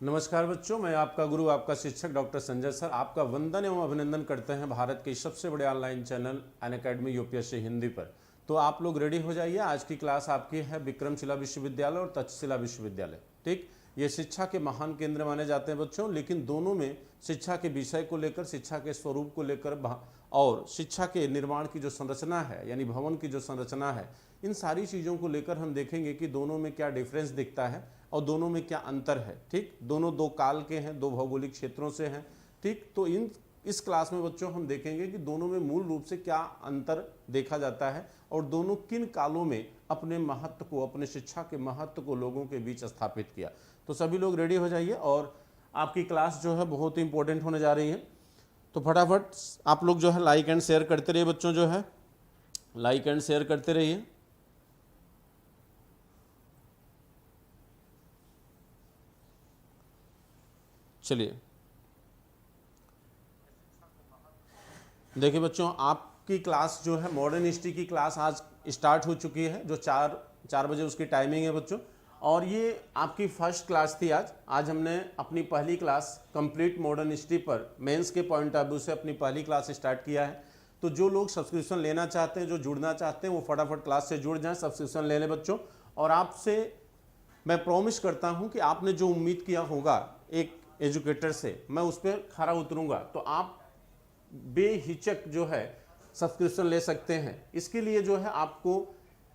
नमस्कार बच्चों, मैं आपका गुरु, आपका शिक्षक डॉक्टर संजय सर आपका वंदन एवं अभिनंदन करते हैं भारत के सबसे बड़े online channel Unacademy UPSC Hindi पर। तो आप लोग रेडी हो जाइए। आज की क्लास आपकी है विक्रमशिला विश्वविद्यालय और तक्षशिला विश्वविद्यालय। ठीक, ये शिक्षा के महान केंद्र माने जाते हैं बच्चों, लेकिन दोनों में शिक्षा के विषय को लेकर, शिक्षा के स्वरूप को लेकर और शिक्षा के निर्माण की जो संरचना है यानी भवन की जो संरचना है, इन सारी चीज़ों को लेकर हम देखेंगे कि दोनों में क्या डिफरेंस दिखता है और दोनों में क्या अंतर है। ठीक, दोनों दो काल के हैं, दो भौगोलिक क्षेत्रों से हैं। ठीक, तो इस क्लास में बच्चों हम देखेंगे कि दोनों में मूल रूप से क्या अंतर देखा जाता है और दोनों किन कालों में अपने महत्व को, अपने शिक्षा के महत्व को लोगों के बीच स्थापित किया। तो सभी लोग रेडी हो जाइए और आपकी क्लास जो है बहुत ही इंपॉर्टेंट होने जा रही है। तो फटाफट आप लोग जो है लाइक एंड शेयर करते रहिए बच्चों, जो है लाइक एंड शेयर करते रहिए। चलिए देखिए बच्चों, आपकी क्लास जो है मॉडर्न हिस्ट्री की क्लास आज स्टार्ट हो चुकी है, जो 4 बजे उसकी टाइमिंग है बच्चों। और ये आपकी फर्स्ट क्लास थी। आज हमने अपनी पहली क्लास कंप्लीट मॉडर्न हिस्ट्री पर मेंस के पॉइंट ऑफ व्यू से अपनी पहली क्लास स्टार्ट किया है। तो जो लोग सब्सक्रिप्शन लेना चाहते हैं, जो जुड़ना चाहते हैं, वो फटाफट क्लास से जुड़ जाएं, सब्सक्रिप्शन ले लें बच्चों। और आपसे मैं प्रॉमिस करता हूं कि आपने जो उम्मीद किया होगा एक एजुकेटर से, मैं उस पर खरा उतरूंगा। तो आप बेहिचक जो है सब्सक्रिप्शन ले सकते हैं। इसके लिए जो है आपको,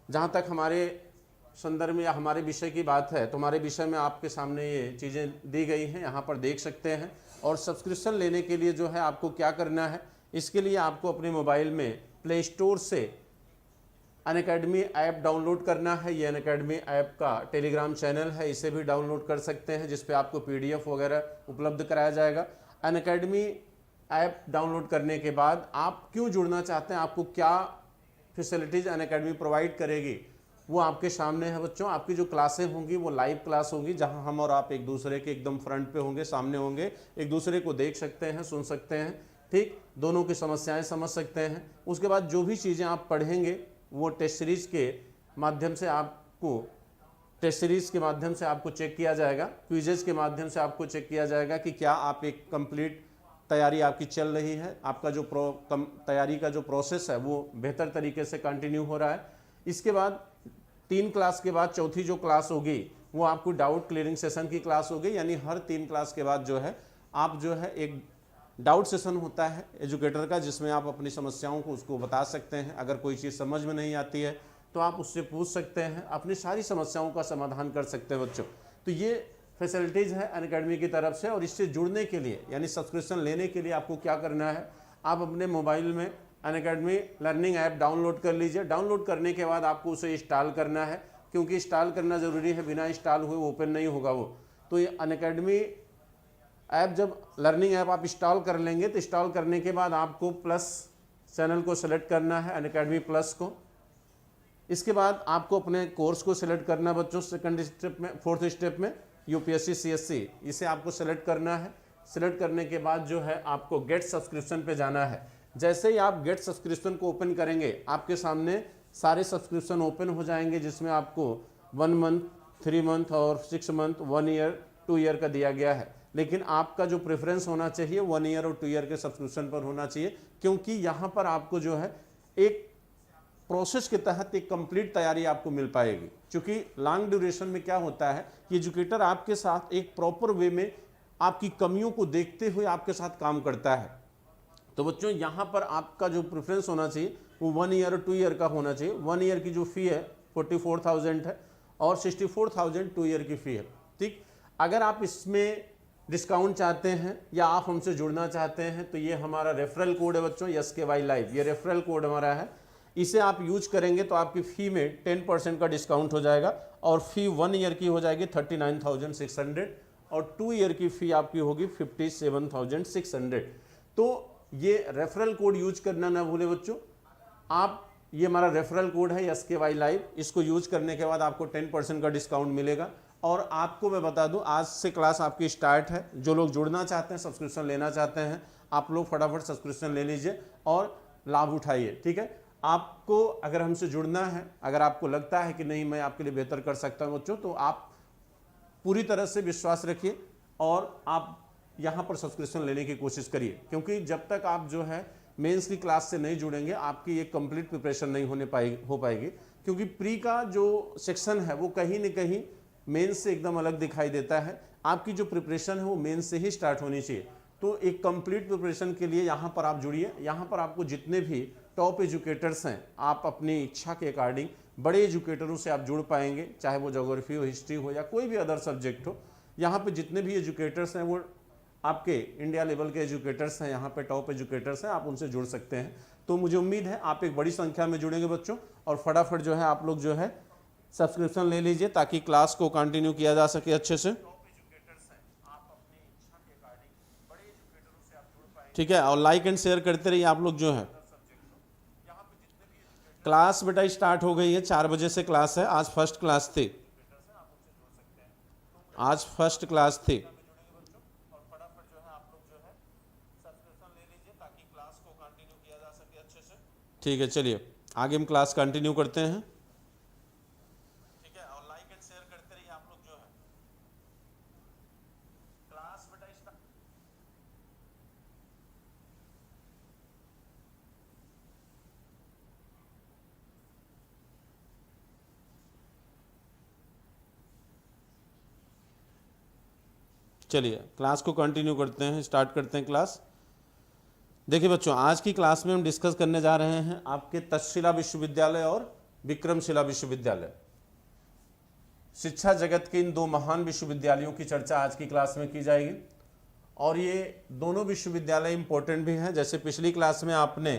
जहाँ तक हमारे संदर्भ में या हमारे विषय की बात है, तो हमारे विषय में आपके सामने ये चीज़ें दी गई हैं, यहाँ पर देख सकते हैं। और सब्सक्रिप्शन लेने के लिए जो है आपको क्या करना है, इसके लिए आपको अपने मोबाइल में प्ले स्टोर से अनअकैडमी ऐप डाउनलोड करना है। ये अनअकैडमी ऐप का टेलीग्राम चैनल है, इसे भी डाउनलोड कर सकते हैं, जिस पे आपको PDF वगैरह उपलब्ध कराया जाएगा। अनअकैडमी ऐप डाउनलोड करने के बाद आप क्यों जुड़ना चाहते हैं, आपको क्या फैसिलिटीज़ अनअकैडमी प्रोवाइड करेगी, वो आपके सामने है बच्चों। आपकी जो क्लासें होंगी वो लाइव क्लास होगी, जहां हम और आप एक दूसरे के एकदम फ्रंट पे होंगे, सामने होंगे, एक दूसरे को देख सकते हैं, सुन सकते हैं। ठीक, दोनों की समस्याएं समझ सकते हैं। उसके बाद जो भी चीज़ें आप पढ़ेंगे वो टेस्ट सीरीज़ के माध्यम से आपको चेक किया जाएगा, क्विजेज के माध्यम से आपको चेक किया जाएगा कि क्या आप एक कंप्लीट तैयारी आपकी चल रही है, आपका जो तैयारी का जो प्रोसेस है वो बेहतर तरीके से कंटिन्यू हो रहा है। इसके बाद 3 क्लास के बाद चौथी जो क्लास होगी वो आपको डाउट क्लियरिंग सेशन की क्लास होगी। यानी हर 3 क्लास के बाद जो है आप जो है एक डाउट सेशन होता है एजुकेटर का, जिसमें आप अपनी समस्याओं को उसको बता सकते हैं। अगर कोई चीज़ समझ में नहीं आती है तो आप उससे पूछ सकते हैं, अपनी सारी समस्याओं का समाधान कर सकते हैं बच्चों। तो ये फैसिलिटीज़ है अनअकैडमी की तरफ से। और इससे जुड़ने के लिए यानी सब्सक्रिप्शन लेने के लिए आपको क्या करना है, आप अपने मोबाइल में अनअकैडमी लर्निंग ऐप डाउनलोड कर लीजिए। डाउनलोड करने के बाद आपको उसे इंस्टॉल करना है, क्योंकि इंस्टॉल करना ज़रूरी है, बिना इंस्टॉल हुए ओपन नहीं होगा वो। तो ये अनअकैडमी ऐप, जब लर्निंग ऐप आप इंस्टॉल कर लेंगे तो इंस्टॉल करने के बाद आपको प्लस चैनल को सेलेक्ट करना है, अनअकैडमी प्लस को। इसके बाद आपको अपने कोर्स को सिलेक्ट करना है बच्चों, सेकंड स्टेप में, 4th स्टेप में UPSC CSC, इसे आपको सेलेक्ट करना है। सिलेक्ट करने के बाद जो है आपको गेट सब्सक्रिप्शन पे जाना है। जैसे ही आप गेट सब्सक्रिप्शन को ओपन करेंगे, आपके सामने सारे सब्सक्रिप्शन ओपन हो जाएंगे, जिसमें आपको 1 मंथ, 3 मंथ और 6 मंथ, 1 ईयर, 2 ईयर का दिया गया है। लेकिन आपका जो प्रेफरेंस होना चाहिए 1 ईयर और 2 ईयर के सब्सक्रिप्शन पर होना चाहिए, क्योंकि यहाँ पर आपको जो है एक प्रोसेस के तहत एक कंप्लीट तैयारी आपको मिल पाएगी। क्योंकि लॉन्ग ड्यूरेशन में क्या होता है कि एजुकेटर आपके साथ एक प्रॉपर वे में आपकी कमियों को देखते हुए आपके साथ काम करता है। तो बच्चों यहाँ पर आपका जो प्रेफरेंस होना चाहिए वो 1 ईयर और 2 ईयर का होना चाहिए। 1 ईयर की जो फ़ी है 44,000 है और 64,000 2 ईयर की फ़ी है। ठीक, अगर आप इसमें डिस्काउंट चाहते हैं या आप हमसे जुड़ना चाहते हैं तो ये हमारा रेफरल कोड है बच्चों, SKY लाइव, ये रेफरल कोड हमारा है। इसे आप यूज करेंगे तो आपकी फ़ी में 10% का डिस्काउंट हो जाएगा और फ़ी 1 ईयर की हो जाएगी 39,600 और 2 ईयर की फ़ी आपकी होगी 57,600। तो ये रेफरल कोड यूज करना ना भूले बच्चों। आप, ये हमारा रेफरल कोड है SKY लाइव, इसको यूज करने के बाद आपको 10% का डिस्काउंट मिलेगा। और आपको मैं बता दूं, आज से क्लास आपकी स्टार्ट है। जो लोग जुड़ना चाहते हैं, सब्सक्रिप्शन लेना चाहते हैं, आप लोग फटाफट सब्सक्रिप्शन ले लीजिए और लाभ उठाइए। ठीक है, आपको अगर हमसे जुड़ना है, अगर आपको लगता है कि नहीं मैं आपके लिए बेहतर कर सकता हूं बच्चों, तो आप पूरी तरह से विश्वास रखिए, और आप यहाँ पर सब्सक्रिप्शन लेने की कोशिश करिए, क्योंकि जब तक आप जो है मेंस की क्लास से नहीं जुड़ेंगे आपकी एक कंप्लीट प्रिपरेशन नहीं हो पाएगी, क्योंकि प्री का जो सेक्शन है वो कहीं न कहीं मेंस से एकदम अलग दिखाई देता है। आपकी जो प्रिपरेशन है वो मेंस से ही स्टार्ट होनी चाहिए। तो एक कंप्लीट प्रिपरेशन के लिए यहाँ पर आप जुड़िए। यहाँ पर आपको जितने भी टॉप एजुकेटर्स हैं, आप अपनी इच्छा के अकॉर्डिंग बड़े एजुकेटरों से आप जुड़ पाएंगे, चाहे वो ज्योग्राफी हो, हिस्ट्री हो या कोई भी अदर सब्जेक्ट हो। यहाँ पे जितने भी एजुकेटर्स हैं वो आपके इंडिया लेवल के एजुकेटर्स हैं, यहाँ पे टॉप एजुकेटर्स हैं, आप उनसे जुड़ सकते हैं। तो मुझे उम्मीद है आप एक बड़ी संख्या में जुड़ेंगे बच्चों, और फटाफट जो है आप लोग जो है सब्सक्रिप्शन ले लीजिए ताकि क्लास को कंटिन्यू किया जा सके अच्छे से। ठीक है, और लाइक एंड शेयर करते रहिए आप लोग जो है। क्लास बेटा स्टार्ट हो गई है, 4 बजे से क्लास है। आज फर्स्ट क्लास थी, आज फर्स्ट क्लास थी। ठीक है, चलिए आगे हम क्लास कंटिन्यू करते हैं। ठीक है, और लाइक एंड शेयर करते रहिए आप लोग जो है। क्लास बेटा स्टार्ट। चलिए क्लास को कंटिन्यू करते हैं, स्टार्ट करते हैं क्लास। देखिए बच्चों, आज की क्लास में हम डिस्कस करने जा रहे हैं आपके तक्षशिला विश्वविद्यालय और विक्रमशिला विश्वविद्यालय। शिक्षा जगत के इन 2 महान विश्वविद्यालयों की चर्चा आज की क्लास में की जाएगी, और ये दोनों विश्वविद्यालय इंपॉर्टेंट भी हैं। जैसे पिछली क्लास में आपने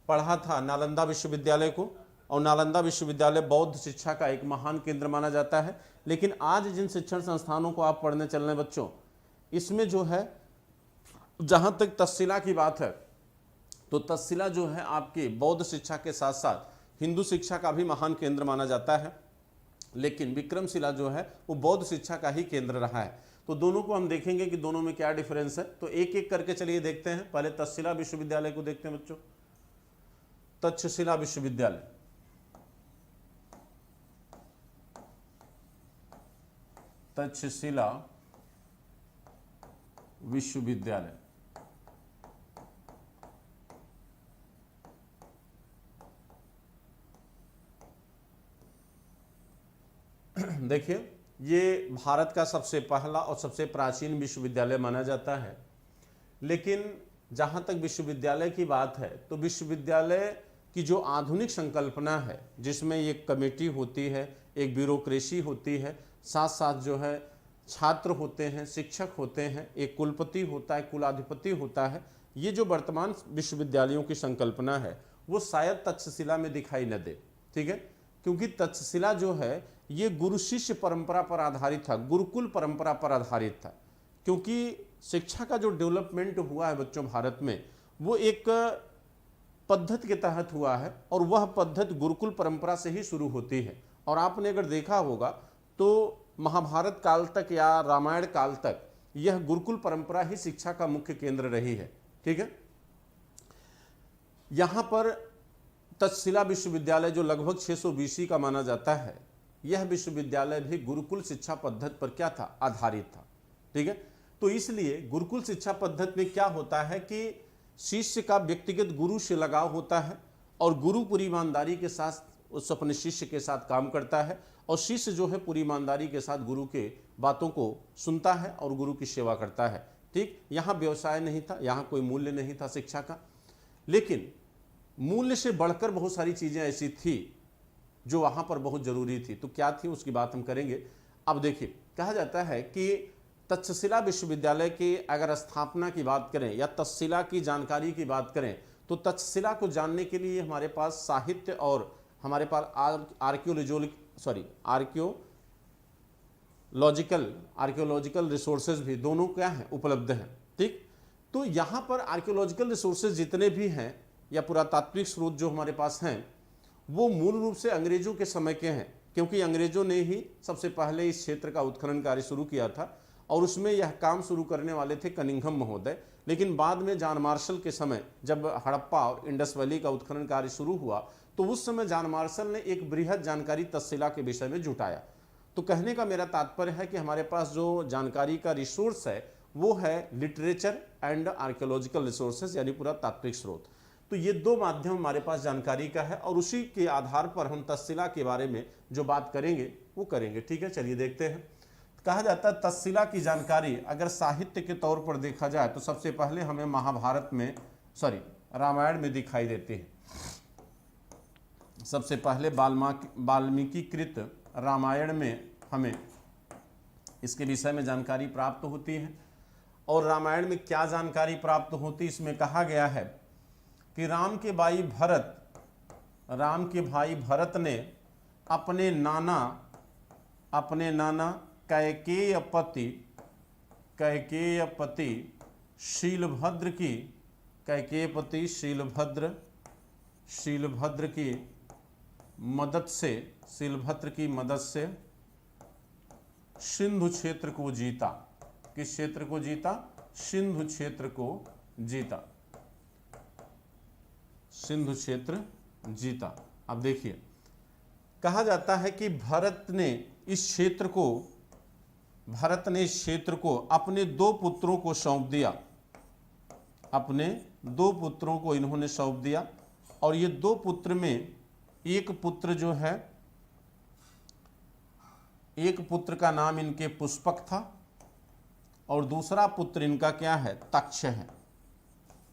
पढ़ा था नालंदा विश्वविद्यालय को, और नालंदा विश्वविद्यालय बौद्ध शिक्षा का एक महान केंद्र माना जाता है। लेकिन आज जिन शिक्षण संस्थानों को आप पढ़ने चल रहे हैं बच्चों, इसमें जो है जहाँ तक तक्षशिला की बात है, तो तक्षशिला जो है आपकी बौद्ध शिक्षा के साथ साथ हिंदू शिक्षा का भी महान केंद्र माना जाता है। लेकिन विक्रमशिला जो है वो बौद्ध शिक्षा का ही केंद्र रहा है। तो दोनों को हम देखेंगे कि दोनों में क्या डिफरेंस है। तो एक एक करके चलिए देखते हैं। पहले तक्षशिला विश्वविद्यालय को देखते हैं बच्चों। तक्षशिला विश्वविद्यालय, तक्षशिला विश्वविद्यालय देखिए, ये भारत का सबसे पहला और सबसे प्राचीन विश्वविद्यालय माना जाता है। लेकिन जहाँ तक विश्वविद्यालय की बात है, तो विश्वविद्यालय की जो आधुनिक संकल्पना है, जिसमें एक कमेटी होती है, एक ब्यूरोक्रेसी होती है, साथ साथ जो है छात्र होते हैं, शिक्षक होते हैं, एक कुलपति होता है, कुलाधिपति होता है, ये जो वर्तमान विश्वविद्यालयों की संकल्पना है वो शायद तक्षशिला में दिखाई न दे। ठीक है, क्योंकि तक्षशिला जो है ये गुरु शिष्य परंपरा पर आधारित था, गुरुकुल परंपरा पर आधारित था। क्योंकि शिक्षा का जो डेवलपमेंट हुआ है बच्चों भारत में, वो एक पद्धति के तहत हुआ है, और वह पद्धति गुरुकुल परंपरा से ही शुरू होती है। और आपने अगर देखा होगा तो महाभारत काल तक या रामायण काल तक यह गुरुकुल परंपरा ही शिक्षा का मुख्य केंद्र रही है। ठीक है, यहाँ पर तक्षशिला विश्वविद्यालय जो लगभग 600 BC का माना जाता है, यह विश्वविद्यालय भी गुरुकुल शिक्षा पद्धति पर क्या था, आधारित था। ठीक है, तो इसलिए गुरुकुल शिक्षा पद्धति में क्या होता है कि शिष्य का व्यक्तिगत गुरु से लगाव होता है, और गुरु पूरी ईमानदारी के साथ उस अपने शिष्य के साथ काम करता है, और शिष्य जो है पूरी ईमानदारी के साथ गुरु के बातों को सुनता है और गुरु की सेवा करता है। ठीक, यहाँ व्यवसाय नहीं था, यहाँ कोई मूल्य नहीं था शिक्षा का। लेकिन मूल्य से बढ़कर बहुत सारी चीज़ें ऐसी थी जो वहाँ पर बहुत ज़रूरी थी। तो क्या थी उसकी बात हम करेंगे। अब देखिए, कहा जाता है कि तक्षशिला विश्वविद्यालय की अगर स्थापना की बात करें या तक्षशिला की जानकारी की बात करें, तो तक्षशिला को जानने के लिए हमारे पास साहित्य और हमारे पास आर्कियोलॉजिकल रिसोर्सेज भी दोनों क्या हैं, उपलब्ध हैं। ठीक, तो यहाँ पर आर्कियोलॉजिकल रिसोर्सेज जितने भी हैं या पुरातात्विक स्रोत जो हमारे पास हैं, वो मूल रूप से अंग्रेजों के समय के हैं, क्योंकि अंग्रेजों ने ही सबसे पहले इस क्षेत्र का उत्खनन कार्य शुरू किया था, और उसमें यह काम शुरू करने वाले थे कनिंघम महोदय। लेकिन बाद में जॉन मार्शल के समय जब हड़प्पा और इंडस वैली का उत्खनन कार्य शुरू हुआ, तो उस समय जॉन मार्शल ने एक बृहद जानकारी तक्षशिला के विषय में जुटाया। तो कहने का मेरा तात्पर्य है कि हमारे पास जो जानकारी का रिसोर्स है वो है लिटरेचर एंड आर्कियोलॉजिकल रिसोर्सेज, यानी पूरा तात्विक स्रोत। तो ये दो माध्यम हमारे पास जानकारी का है और उसी के आधार पर हम तक्षशिला के बारे में जो बात करेंगे वो करेंगे। ठीक है, चलिए देखते हैं। कहा जाता है तक्षशिला की जानकारी अगर साहित्य के तौर पर देखा जाए तो सबसे पहले हमें महाभारत में, रामायण में दिखाई देती है। सबसे पहले वाल्मीकि कृत रामायण में हमें इसके विषय में जानकारी प्राप्त होती है। और रामायण में क्या जानकारी प्राप्त होती है, इसमें कहा गया है कि राम के भाई भरत ने अपने नाना कैकेयपति शीलभद्र की मदद से सिंधु क्षेत्र को जीता। किस क्षेत्र को जीता? सिंधु क्षेत्र को जीता। सिंधु क्षेत्र जीता। अब देखिए, कहा जाता है कि भरत ने इस क्षेत्र को अपने दो पुत्रों को सौंप दिया। अपने दो पुत्रों को इन्होंने सौंप दिया और ये दो पुत्र में एक पुत्र जो है, एक पुत्र का नाम इनके पुष्पक था और दूसरा पुत्र इनका क्या है? तक्ष है।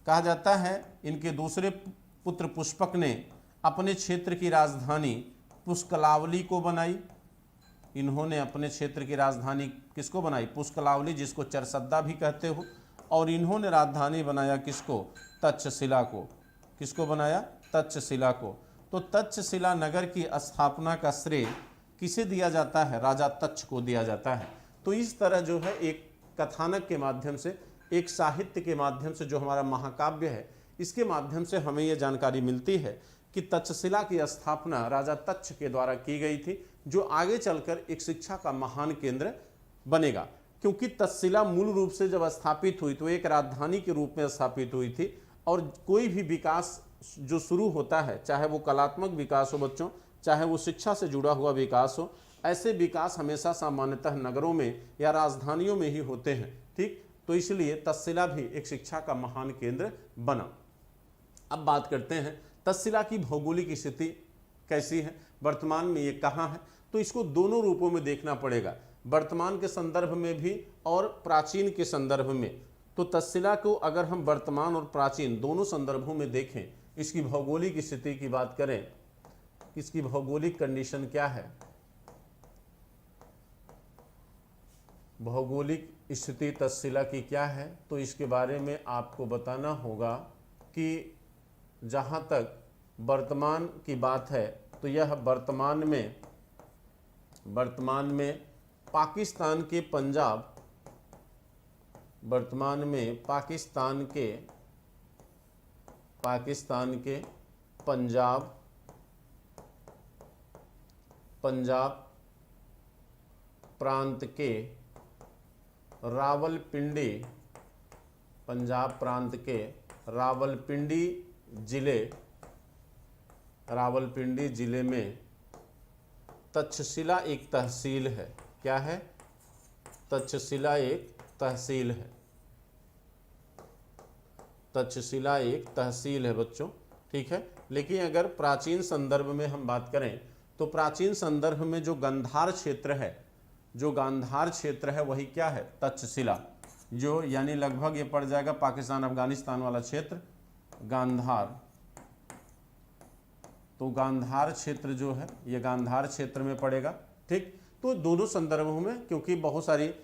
कहा जाता है इनके दूसरे पुत्र पुष्पक ने अपने क्षेत्र की राजधानी पुष्कलावली को बनाई। इन्होंने अपने क्षेत्र की राजधानी किसको बनाई? पुष्कलावली, जिसको चरसद्दा भी कहते हो। और इन्होंने राजधानी बनाया किसको? तक्षशिला को। किसको बनाया? तक्षशिला को। तो तक्षशिला नगर की स्थापना का श्रेय किसे दिया जाता है? राजा तक्ष को दिया जाता है। तो इस तरह जो है एक कथानक के माध्यम से, एक साहित्य के माध्यम से, जो हमारा महाकाव्य है, इसके माध्यम से हमें यह जानकारी मिलती है कि तक्षशिला की स्थापना राजा तक्ष के द्वारा की गई थी, जो आगे चलकर एक शिक्षा का महान केंद्र बनेगा। क्योंकि तक्षशिला मूल रूप से जब स्थापित हुई तो एक राजधानी के रूप में स्थापित हुई थी और कोई भी विकास जो शुरू होता है, चाहे वो कलात्मक विकास हो बच्चों, चाहे वो शिक्षा से जुड़ा हुआ विकास हो, ऐसे विकास हमेशा सामान्यतः नगरों में या राजधानियों में ही होते हैं। ठीक, तो इसलिए तक्षशिला भी एक शिक्षा का महान केंद्र बना। अब बात करते हैं तक्षशिला की भौगोलिक स्थिति कैसी है, वर्तमान में ये कहाँ है। तो इसको दोनों रूपों में देखना पड़ेगा, वर्तमान के संदर्भ में भी और प्राचीन के संदर्भ में। तो तक्षशिला को अगर हम वर्तमान और प्राचीन दोनों संदर्भों में देखें, इसकी भौगोलिक स्थिति की बात करें, इसकी भौगोलिक कंडीशन क्या है, भौगोलिक स्थिति तक्षशिला की क्या है, तो इसके बारे में आपको बताना होगा कि जहाँ तक वर्तमान की बात है तो यह वर्तमान में पाकिस्तान के पंजाब, वर्तमान में पाकिस्तान के पंजाब प्रांत के रावलपिंडी, पंजाब प्रांत के रावलपिंडी जिले में तक्षशिला एक तहसील है। क्या है? तक्षशिला एक तहसील है। तक्षशिला एक तहसील है बच्चों। ठीक है, लेकिन अगर प्राचीन संदर्भ में हम बात करें तो प्राचीन संदर्भ में जो गांधार क्षेत्र है वही क्या है? तक्षशिला, जो यानी लगभग ये पड़ जाएगा पाकिस्तान अफगानिस्तान वाला क्षेत्र, गांधार। तो गांधार क्षेत्र जो है ये गांधार क्षेत्र में पड़ेगा। ठीक, तो दोनों संदर्भों में, क्योंकि बहुत सारी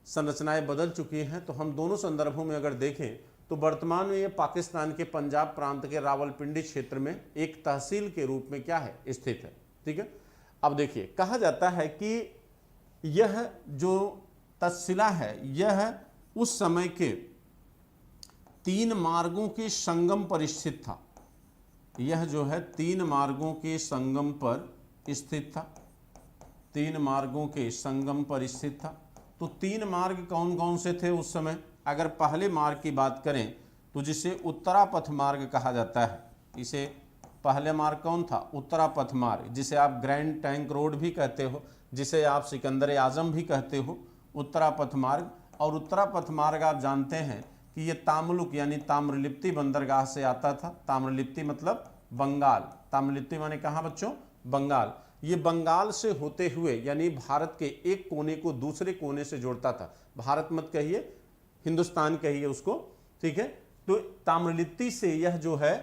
संरचनाएं बदल चुकी हैं, तो हम दोनों संदर्भों में अगर देखें तो वर्तमान में ये पाकिस्तान के पंजाब प्रांत के रावलपिंडी क्षेत्र में एक तहसील के रूप में क्या है? स्थित है। ठीक है, अब देखिए, कहा जाता है कि यह जो तक्षशिला है यह उस समय के 3 मार्गों के संगम पर स्थित था। यह जो है 3 मार्गों के संगम पर स्थित था। 3 मार्गों के संगम पर स्थित था। तो 3 मार्ग कौन कौन से थे उस समय? अगर पहले मार्ग की बात करें तो जिसे उत्तरापथ मार्ग कहा जाता है, इसे पहले मार्ग कौन था? उत्तरापथ मार्ग, जिसे आप ग्रैंड ट्रंक रोड भी कहते हो, जिसे आप सिकंदर आजम भी कहते हो, उत्तरा पथ मार्ग। और उत्तरा पथ मार्ग आप जानते हैं कि ये तामलुक यानी ताम्रलिप्ति बंदरगाह से आता था। ताम्रलिप्ति मतलब बंगाल, ताम्रलिप्ति माने कहाँ बच्चों? बंगाल। ये बंगाल से होते हुए यानी भारत के एक कोने को दूसरे कोने से जोड़ता था। भारत मत कहिए, हिंदुस्तान कहिए उसको, ठीक है। तो ताम्रलिप्ति से यह जो है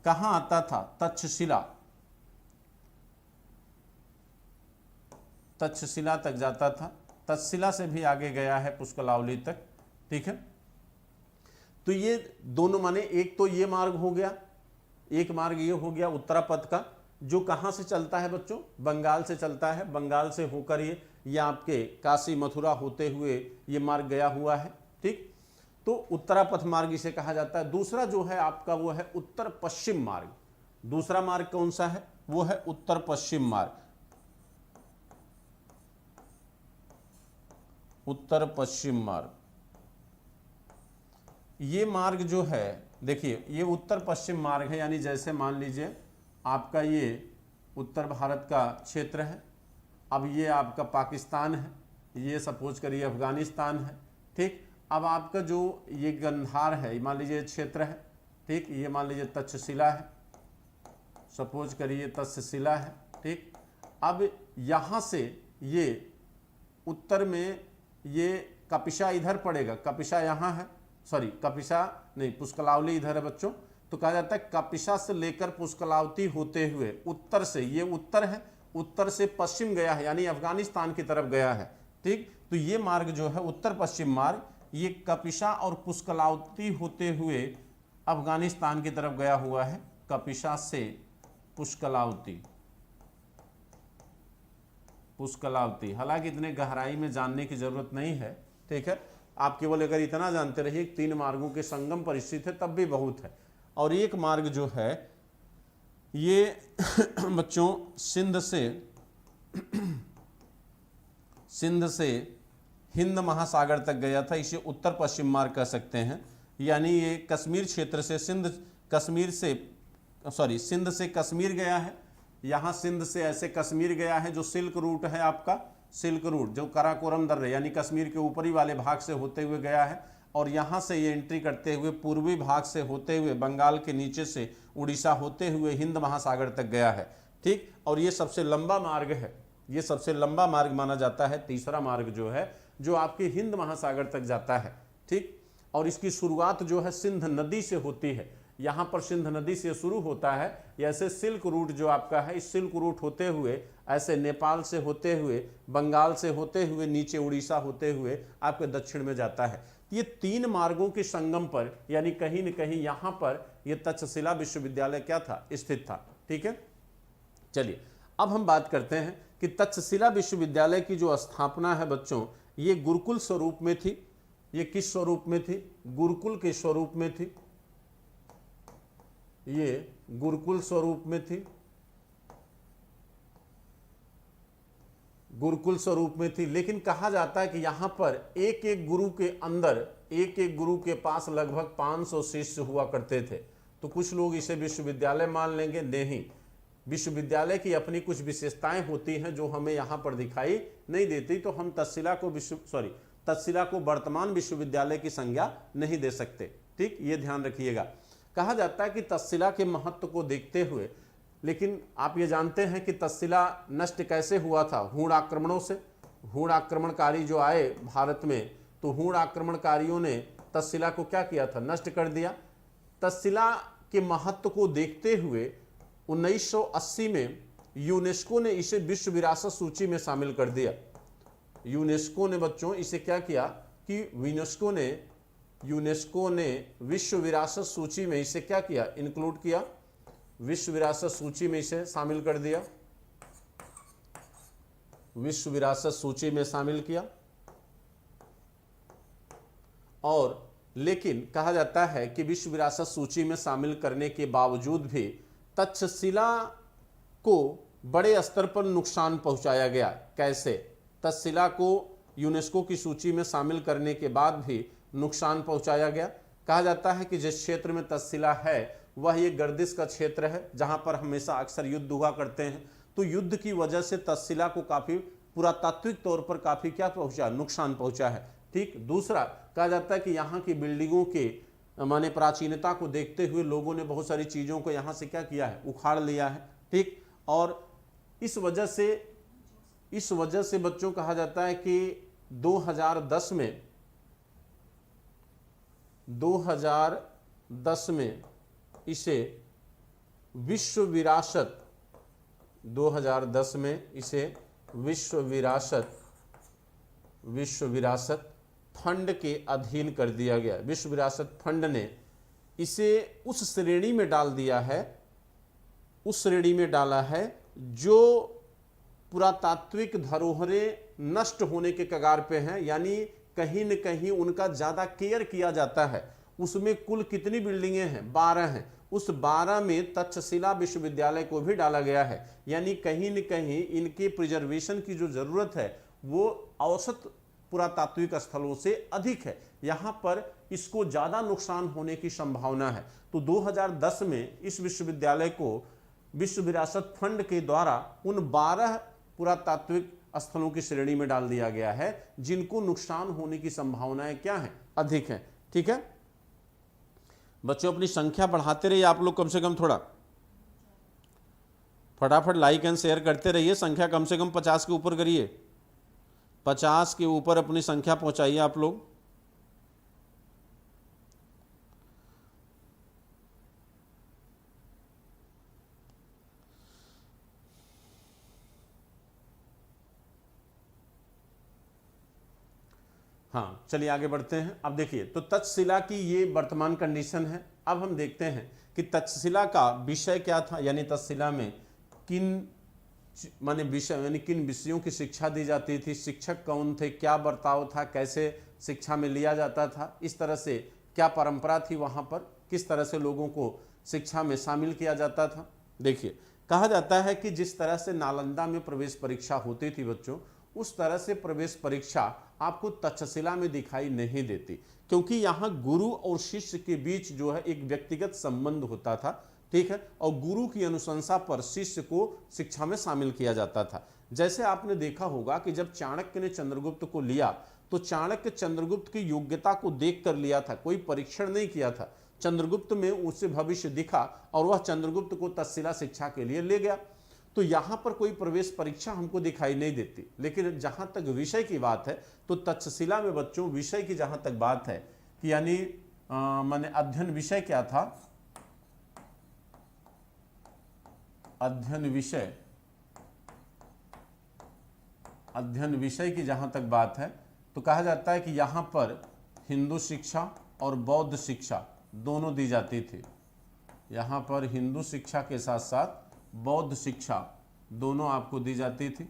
कहां आता था? तक्षशिला, तक्षशिला तक जाता था। तक्षशिला से भी आगे गया है पुष्कलावली तक, ठीक है। तो ये दोनों माने, एक तो ये मार्ग हो गया, एक मार्ग ये हो गया उत्तरा पथ का, जो कहां से चलता है बच्चों? बंगाल से चलता है। बंगाल से होकर ये आपके काशी मथुरा होते हुए ये मार्ग गया हुआ है, ठीक। तो उत्तरा पथ मार्ग इसे कहा जाता है। दूसरा जो है आपका वो है उत्तर पश्चिम मार्ग। दूसरा मार्ग कौन सा है? वो है उत्तर पश्चिम मार्ग। उत्तर पश्चिम मार्ग, ये मार्ग जो है, देखिए ये उत्तर पश्चिम मार्ग है, यानी जैसे मान लीजिए आपका ये उत्तर भारत का क्षेत्र है, अब ये आपका पाकिस्तान है, ये सपोज करिए अफगानिस्तान है, ठीक। अब आपका जो ये गंधार है, मान लीजिए क्षेत्र है, ठीक, ये मान लीजिए तक्षशिला है, सपोज करिए तक्षशिला है, ठीक। अब यहाँ से ये उत्तर में ये कपिशा इधर पड़ेगा, कपिशा यहाँ है, सॉरी कपिशा नहीं, पुष्कलावली इधर है बच्चों। तो कहा जाता है कपिशा से लेकर पुष्कलावती होते हुए उत्तर से, ये उत्तर है, उत्तर से पश्चिम गया है यानी अफगानिस्तान की तरफ गया है, ठीक। तो ये मार्ग जो है उत्तर पश्चिम मार्ग, ये कपिशा और पुष्कलावती होते हुए अफगानिस्तान की तरफ गया हुआ है। कपिशा से पुष्कलावती, पुष्कलावती, हालांकि इतने गहराई में जानने की जरूरत नहीं है, ठीक है। आप केवल अगर इतना जानते रहिए 3 मार्गों के संगम पर स्थित है तब भी बहुत है। और एक मार्ग जो है ये बच्चों सिंध से हिंद महासागर तक गया था, इसे उत्तर पश्चिम मार्ग कह सकते हैं। यानी ये कश्मीर क्षेत्र से सिंध से कश्मीर गया है, यहाँ सिंध से ऐसे कश्मीर गया है, जो सिल्क रूट है आपका, सिल्क रूट जो काराकोरम दर्रे यानी कश्मीर के ऊपरी वाले भाग से होते हुए गया है। और यहाँ से ये एंट्री करते हुए पूर्वी भाग से होते हुए बंगाल के नीचे से उड़ीसा होते हुए हिंद महासागर तक गया है, ठीक। और ये सबसे लंबा मार्ग है, ये सबसे लंबा मार्ग माना जाता है। तीसरा मार्ग जो है जो आपके हिंद महासागर तक जाता है, ठीक। और इसकी शुरुआत जो है सिंध नदी से होती है, यहाँ पर सिंध नदी से शुरू होता है। ऐसे सिल्क रूट जो आपका है, इस सिल्क रूट होते हुए ऐसे नेपाल से होते हुए, बंगाल से होते हुए, नीचे उड़ीसा होते हुए आपके दक्षिण में जाता है। ये 3 मार्गों के संगम पर यानी कहीं न कहीं यहाँ पर ये तक्षशिला विश्वविद्यालय क्या था? स्थित था, ठीक है। चलिए अब हम बात करते हैं कि तक्षशिला विश्वविद्यालय की जो स्थापना है बच्चों, ये गुरुकुल स्वरूप में थी। ये किस स्वरूप में थी? गुरुकुल के स्वरूप में थी, ये गुरुकुल स्वरूप में थी, गुरुकुल स्वरूप में थी। लेकिन कहा जाता है कि यहाँ पर एक एक गुरु के अंदर, एक एक गुरु के पास लगभग 500 शिष्य हुआ करते थे। तो कुछ लोग इसे विश्वविद्यालय मान लेंगे, नहीं, विश्वविद्यालय की अपनी कुछ विशेषताएं होती हैं जो हमें यहाँ पर दिखाई नहीं देती। तो हम तक्षशिला को वर्तमान विश्वविद्यालय की संज्ञा नहीं दे सकते, ठीक, ये ध्यान रखिएगा। कहा जाता है कि तक्षशिला के महत्व को देखते हुए, लेकिन आप ये जानते हैं कि तक्षशिला नष्ट कैसे हुआ था? हूण आक्रमणों से। हूण आक्रमणकारी जो आए भारत में, तो हूण आक्रमणकारियों ने तक्षशिला को क्या किया था? नष्ट कर दिया। तक्षशिला के महत्व को देखते हुए 1980 में यूनेस्को ने इसे विश्व विरासत सूची में शामिल कर दिया। यूनेस्को ने बच्चों इसे क्या किया कि यूनेस्को ने विश्व विरासत सूची में इसे क्या किया? इंक्लूड किया, विश्व विरासत सूची में इसे शामिल कर दिया, विश्व विरासत सूची में शामिल किया। और लेकिन कहा जाता है कि विश्व विरासत सूची में शामिल करने के बावजूद भी तक्षशिला को बड़े स्तर पर नुकसान पहुंचाया गया। कैसे? तक्षशिला को यूनेस्को की सूची में शामिल करने के बाद भी नुकसान पहुंचाया गया। कहा जाता है कि जिस क्षेत्र में तक्षशिला है वह एक गर्दिश का क्षेत्र है, जहां पर हमेशा अक्सर युद्ध हुआ करते हैं। तो युद्ध की वजह से तक्षशिला को काफी पुरातात्विक तौर पर काफी क्या पहुंचा, नुकसान पहुंचा है। ठीक, दूसरा कहा जाता है कि यहाँ की बिल्डिंगों के माने प्राचीनता को देखते हुए लोगों ने बहुत सारी चीजों को यहाँ से क्या किया है, उखाड़ लिया है। ठीक, और इस वजह से बच्चों कहा जाता है कि 2010 में इसे विश्व विरासत 2010 में इसे विश्व विरासत फंड के अधीन कर दिया गया। विश्व विरासत फंड ने इसे उस श्रेणी में डाल दिया है, उस श्रेणी में डाला है जो पुरातात्विक धरोहरें नष्ट होने के कगार पे हैं, यानी कहीं न कहीं उनका ज्यादा केयर किया जाता है। उसमें कुल कितनी बिल्डिंगें हैं, 12 हैं। उस 12 में तक्षशिला विश्वविद्यालय को भी डाला गया है, यानी कहीं न कहीं इनके प्रिजर्वेशन की जो जरूरत है वो औसत पुरातात्विक स्थलों से अधिक है। यहां पर इसको ज्यादा नुकसान होने की संभावना है। तो 2010 में इस विश्वविद्यालय को विश्व विरासत फंड के द्वारा उन 12 पुरातात्विक स्थलों की श्रेणी में डाल दिया गया है जिनको नुकसान होने की संभावनाएं क्या है, अधिक है। ठीक है बच्चों, अपनी संख्या बढ़ाते रहिए आप लोग, कम से कम थोड़ा फटाफट लाइक एंड शेयर करते रहिए। संख्या कम से कम 50 के ऊपर करिए, 50 के ऊपर अपनी संख्या पहुंचाइए आप लोग। हाँ चलिए आगे बढ़ते हैं। अब देखिए, तो तक्षशिला की ये वर्तमान कंडीशन है। अब हम देखते हैं कि तक्षशिला का विषय क्या था, यानी तक्षशिला में किन माने विषय यानी किन विषयों की शिक्षा दी जाती थी, शिक्षक कौन थे, क्या बर्ताव था, कैसे शिक्षा में लिया जाता था, इस तरह से क्या परंपरा थी वहाँ पर, किस तरह से लोगों को शिक्षा में शामिल किया जाता था। देखिए, कहा जाता है कि जिस तरह से नालंदा में प्रवेश परीक्षा होती थी बच्चों, उस तरह से प्रवेश परीक्षा आपको तक्षशिला में दिखाई नहीं देती, क्योंकि यहाँ गुरु और शिष्य के बीच जो है एक व्यक्तिगत संबंध होता था। ठीक है, और गुरु की अनुशंसा पर शिष्य को शिक्षा में शामिल किया जाता था। जैसे आपने देखा होगा कि जब चाणक्य ने चंद्रगुप्त को लिया तो चाणक्य चंद्रगुप्त की योग्यता को देख कर लिया था, कोई परीक्षण नहीं किया था। चंद्रगुप्त में उससे भविष्य दिखा और वह चंद्रगुप्त को तक्षशिला शिक्षा के लिए ले गया। तो यहाँ पर कोई प्रवेश परीक्षा हमको दिखाई नहीं देती। लेकिन जहाँ तक विषय की बात है तो तक्षशिला में बच्चों विषय की जहाँ तक बात है कि यानी माने अध्ययन विषय क्या था, अध्ययन विषय की जहाँ तक बात है तो कहा जाता है कि यहाँ पर हिंदू शिक्षा और बौद्ध शिक्षा दोनों दी जाती थी। यहाँ पर हिंदू शिक्षा के साथ साथ बौद्ध शिक्षा दोनों आपको दी जाती थी।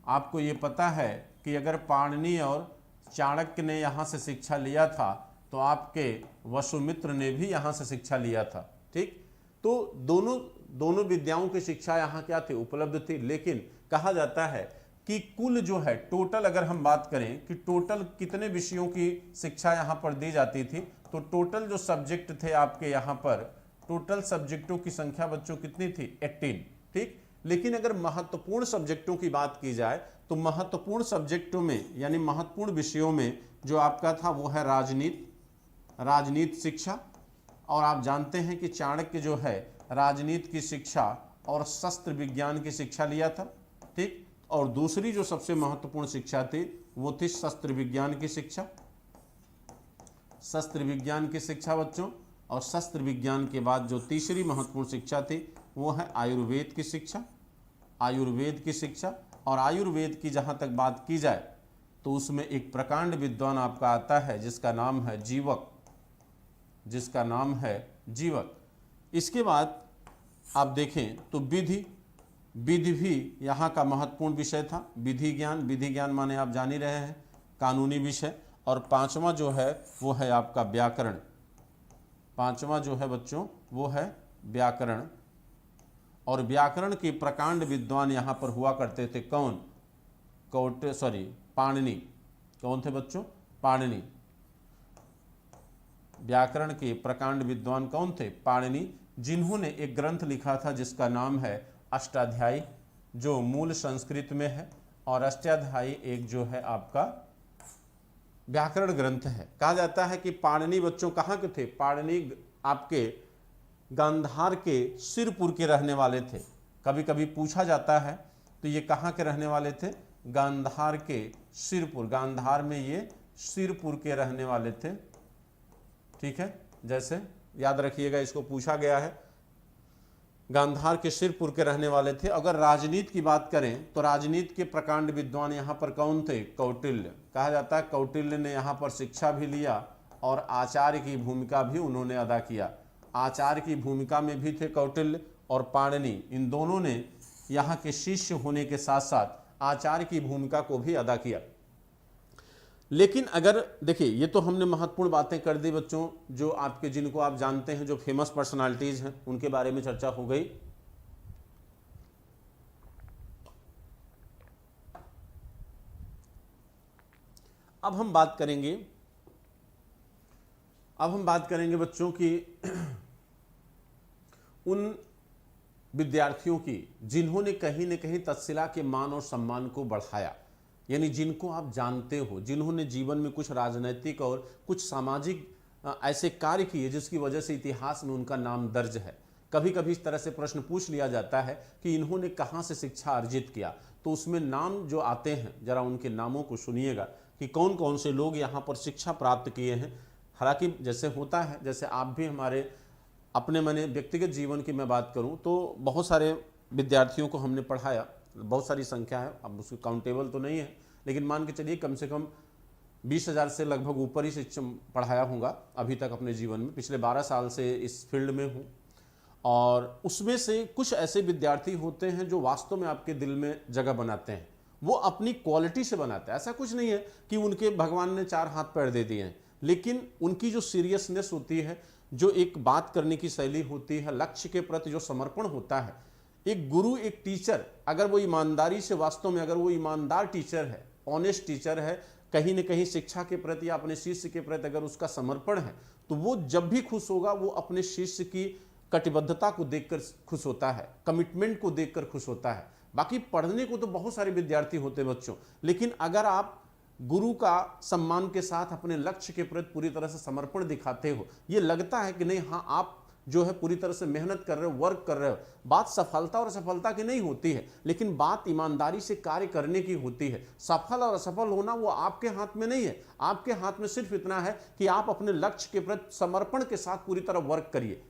आपको ये पता है कि अगर पाणिनि और चाणक्य ने यहाँ से शिक्षा लिया था तो आपके वसुमित्र ने भी यहाँ से शिक्षा लिया था। ठीक, तो दोनों विद्याओं की शिक्षा यहाँ क्या थी, उपलब्ध थी। लेकिन कहा जाता है कि कुल जो है टोटल अगर हम बात करें कि टोटल कितने विषयों की शिक्षा यहाँ पर दी जाती थी, तो टोटल जो सब्जेक्ट थे आपके यहाँ पर, टोटल सब्जेक्टों की संख्या बच्चों कितनी थी, 18। ठीक, लेकिन अगर महत्वपूर्ण सब्जेक्टों की बात की जाए तो महत्वपूर्ण सब्जेक्टों में यानी महत्वपूर्ण विषयों में जो आपका था वो है राजनीति शिक्षा। और आप जानते हैं कि चाणक्य जो है राजनीति की शिक्षा और शस्त्र विज्ञान की शिक्षा लिया था। ठीक, और दूसरी जो सबसे महत्वपूर्ण शिक्षा थी वो थी शस्त्र विज्ञान की शिक्षा, शस्त्र विज्ञान की शिक्षा बच्चों। और शस्त्र विज्ञान के बाद जो तीसरी महत्वपूर्ण शिक्षा थी वो है आयुर्वेद की शिक्षा, आयुर्वेद की शिक्षा। और आयुर्वेद की जहाँ तक बात की जाए तो उसमें एक प्रकांड विद्वान आपका आता है जिसका नाम है जीवक, जिसका नाम है जीवक। इसके बाद आप देखें तो विधि भी यहाँ का महत्वपूर्ण विषय था। विधि ज्ञान माने आप जान ही रहे हैं, कानूनी विषय। और पांचवा जो है वो है आपका व्याकरण, पांचवा जो है बच्चों वो है व्याकरण। और व्याकरण के प्रकांड विद्वान यहाँ पर हुआ करते थे कौन, पाणिनि। कौन थे बच्चों, पाणिनि। व्याकरण के प्रकांड विद्वान कौन थे, पाणिनि, जिन्होंने एक ग्रंथ लिखा था जिसका नाम है अष्टाध्यायी जो मूल संस्कृत में है, और अष्टाध्यायी एक जो है आपका व्याकरण ग्रंथ है। कहा जाता है कि पाणिनि बच्चों कहाँ के थे? पाणिनि आपके गांधार के सिरपुर के रहने वाले थे। कभी कभी पूछा जाता है तो ये कहाँ के रहने वाले थे? गांधार के सिरपुर, गांधार में ये सिरपुर के रहने वाले थे। ठीक है, जैसे याद रखिएगा, इसको पूछा गया है, गांधार के सिरपुर के रहने वाले थे। अगर राजनीति की बात करें तो राजनीति के प्रकांड विद्वान यहाँ पर कौन थे? कौटिल्य। कहा जाता है कौटिल्य ने यहाँ पर शिक्षा भी लिया और आचार्य की भूमिका भी उन्होंने अदा किया। आचार्य की भूमिका में भी थे कौटिल्य और पाणिनि, इन दोनों ने यहाँ के शिष्य होने के साथ साथ आचार्य की भूमिका को भी अदा किया। लेकिन अगर देखिए, ये तो हमने महत्वपूर्ण बातें कर दी बच्चों, जो आपके जिनको आप जानते हैं, जो फेमस पर्सनालिटीज हैं उनके बारे में चर्चा हो गई। अब हम बात करेंगे बच्चों की उन विद्यार्थियों की जिन्होंने कहीं न कहीं तक्षशिला के मान और सम्मान को बढ़ाया, यानी जिनको आप जानते हो, जिन्होंने जीवन में कुछ राजनैतिक और कुछ सामाजिक ऐसे कार्य किए जिसकी वजह से इतिहास में उनका नाम दर्ज है। कभी कभी इस तरह से प्रश्न पूछ लिया जाता है कि इन्होंने कहाँ से शिक्षा अर्जित किया, तो उसमें नाम जो आते हैं जरा उनके नामों को सुनिएगा कि कौन कौन से लोग यहाँ पर शिक्षा प्राप्त किए हैं। हालांकि जैसे होता है, जैसे आप भी हमारे अपने मैंने व्यक्तिगत जीवन की मैं बात करूं तो बहुत सारे विद्यार्थियों को हमने पढ़ाया, बहुत सारी संख्या है, अब उसकी काउंटेबल तो नहीं है, लेकिन मान के चलिए कम से कम 20,000 से लगभग ऊपर ही शिक्षा पढ़ाया होगा अभी तक अपने जीवन में। पिछले 12 साल से इस फील्ड में हूँ, और उसमें से कुछ ऐसे विद्यार्थी होते हैं जो वास्तव में आपके दिल में जगह बनाते हैं। वो अपनी क्वालिटी से बनाते हैं, ऐसा कुछ नहीं है कि उनके भगवान ने 4 हाथ पैर दे दिए हैं, लेकिन उनकी जो सीरियसनेस होती है, जो एक बात करने की शैली होती है, लक्ष्य के प्रति जो समर्पण होता है, एक गुरु, एक टीचर, अगर वो ईमानदारी से, वास्तव में अगर वो ईमानदार टीचर है, ऑनेस्ट टीचर है, कहीं न कहीं शिक्षा के प्रति या अपने शिष्य के प्रति अगर उसका समर्पण है, तो वो जब भी खुश होगा वो अपने शिष्य की कटिबद्धता को देखकर खुश होता है, कमिटमेंट को देखकर खुश होता है। बाकी पढ़ने को तो बहुत सारे विद्यार्थी होते हैं बच्चों, लेकिन अगर आप गुरु का सम्मान के साथ अपने लक्ष्य के प्रति पूरी तरह से समर्पण दिखाते हो, ये लगता है कि नहीं हाँ आप जो है पूरी तरह से मेहनत कर रहे हो, वर्क कर रहे हो। बात सफलता और असफलता की नहीं होती है, लेकिन बात ईमानदारी से कार्य करने की होती है। सफल और असफल होना वो आपके हाथ में नहीं है, आपके हाथ में सिर्फ इतना है कि आप अपने लक्ष्य के प्रति समर्पण के साथ पूरी तरह वर्क करिए।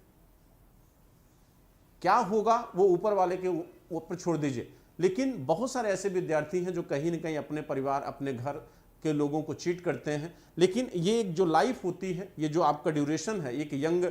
क्या होगा वो ऊपर वाले के ऊपर छोड़ दीजिए। लेकिन बहुत सारे ऐसे विद्यार्थी हैं जो कहीं ना कहीं अपने परिवार, अपने घर के लोगों को चीट करते हैं। लेकिन ये एक जो लाइफ होती है, ये जो आपका ड्यूरेशन है, एक यंग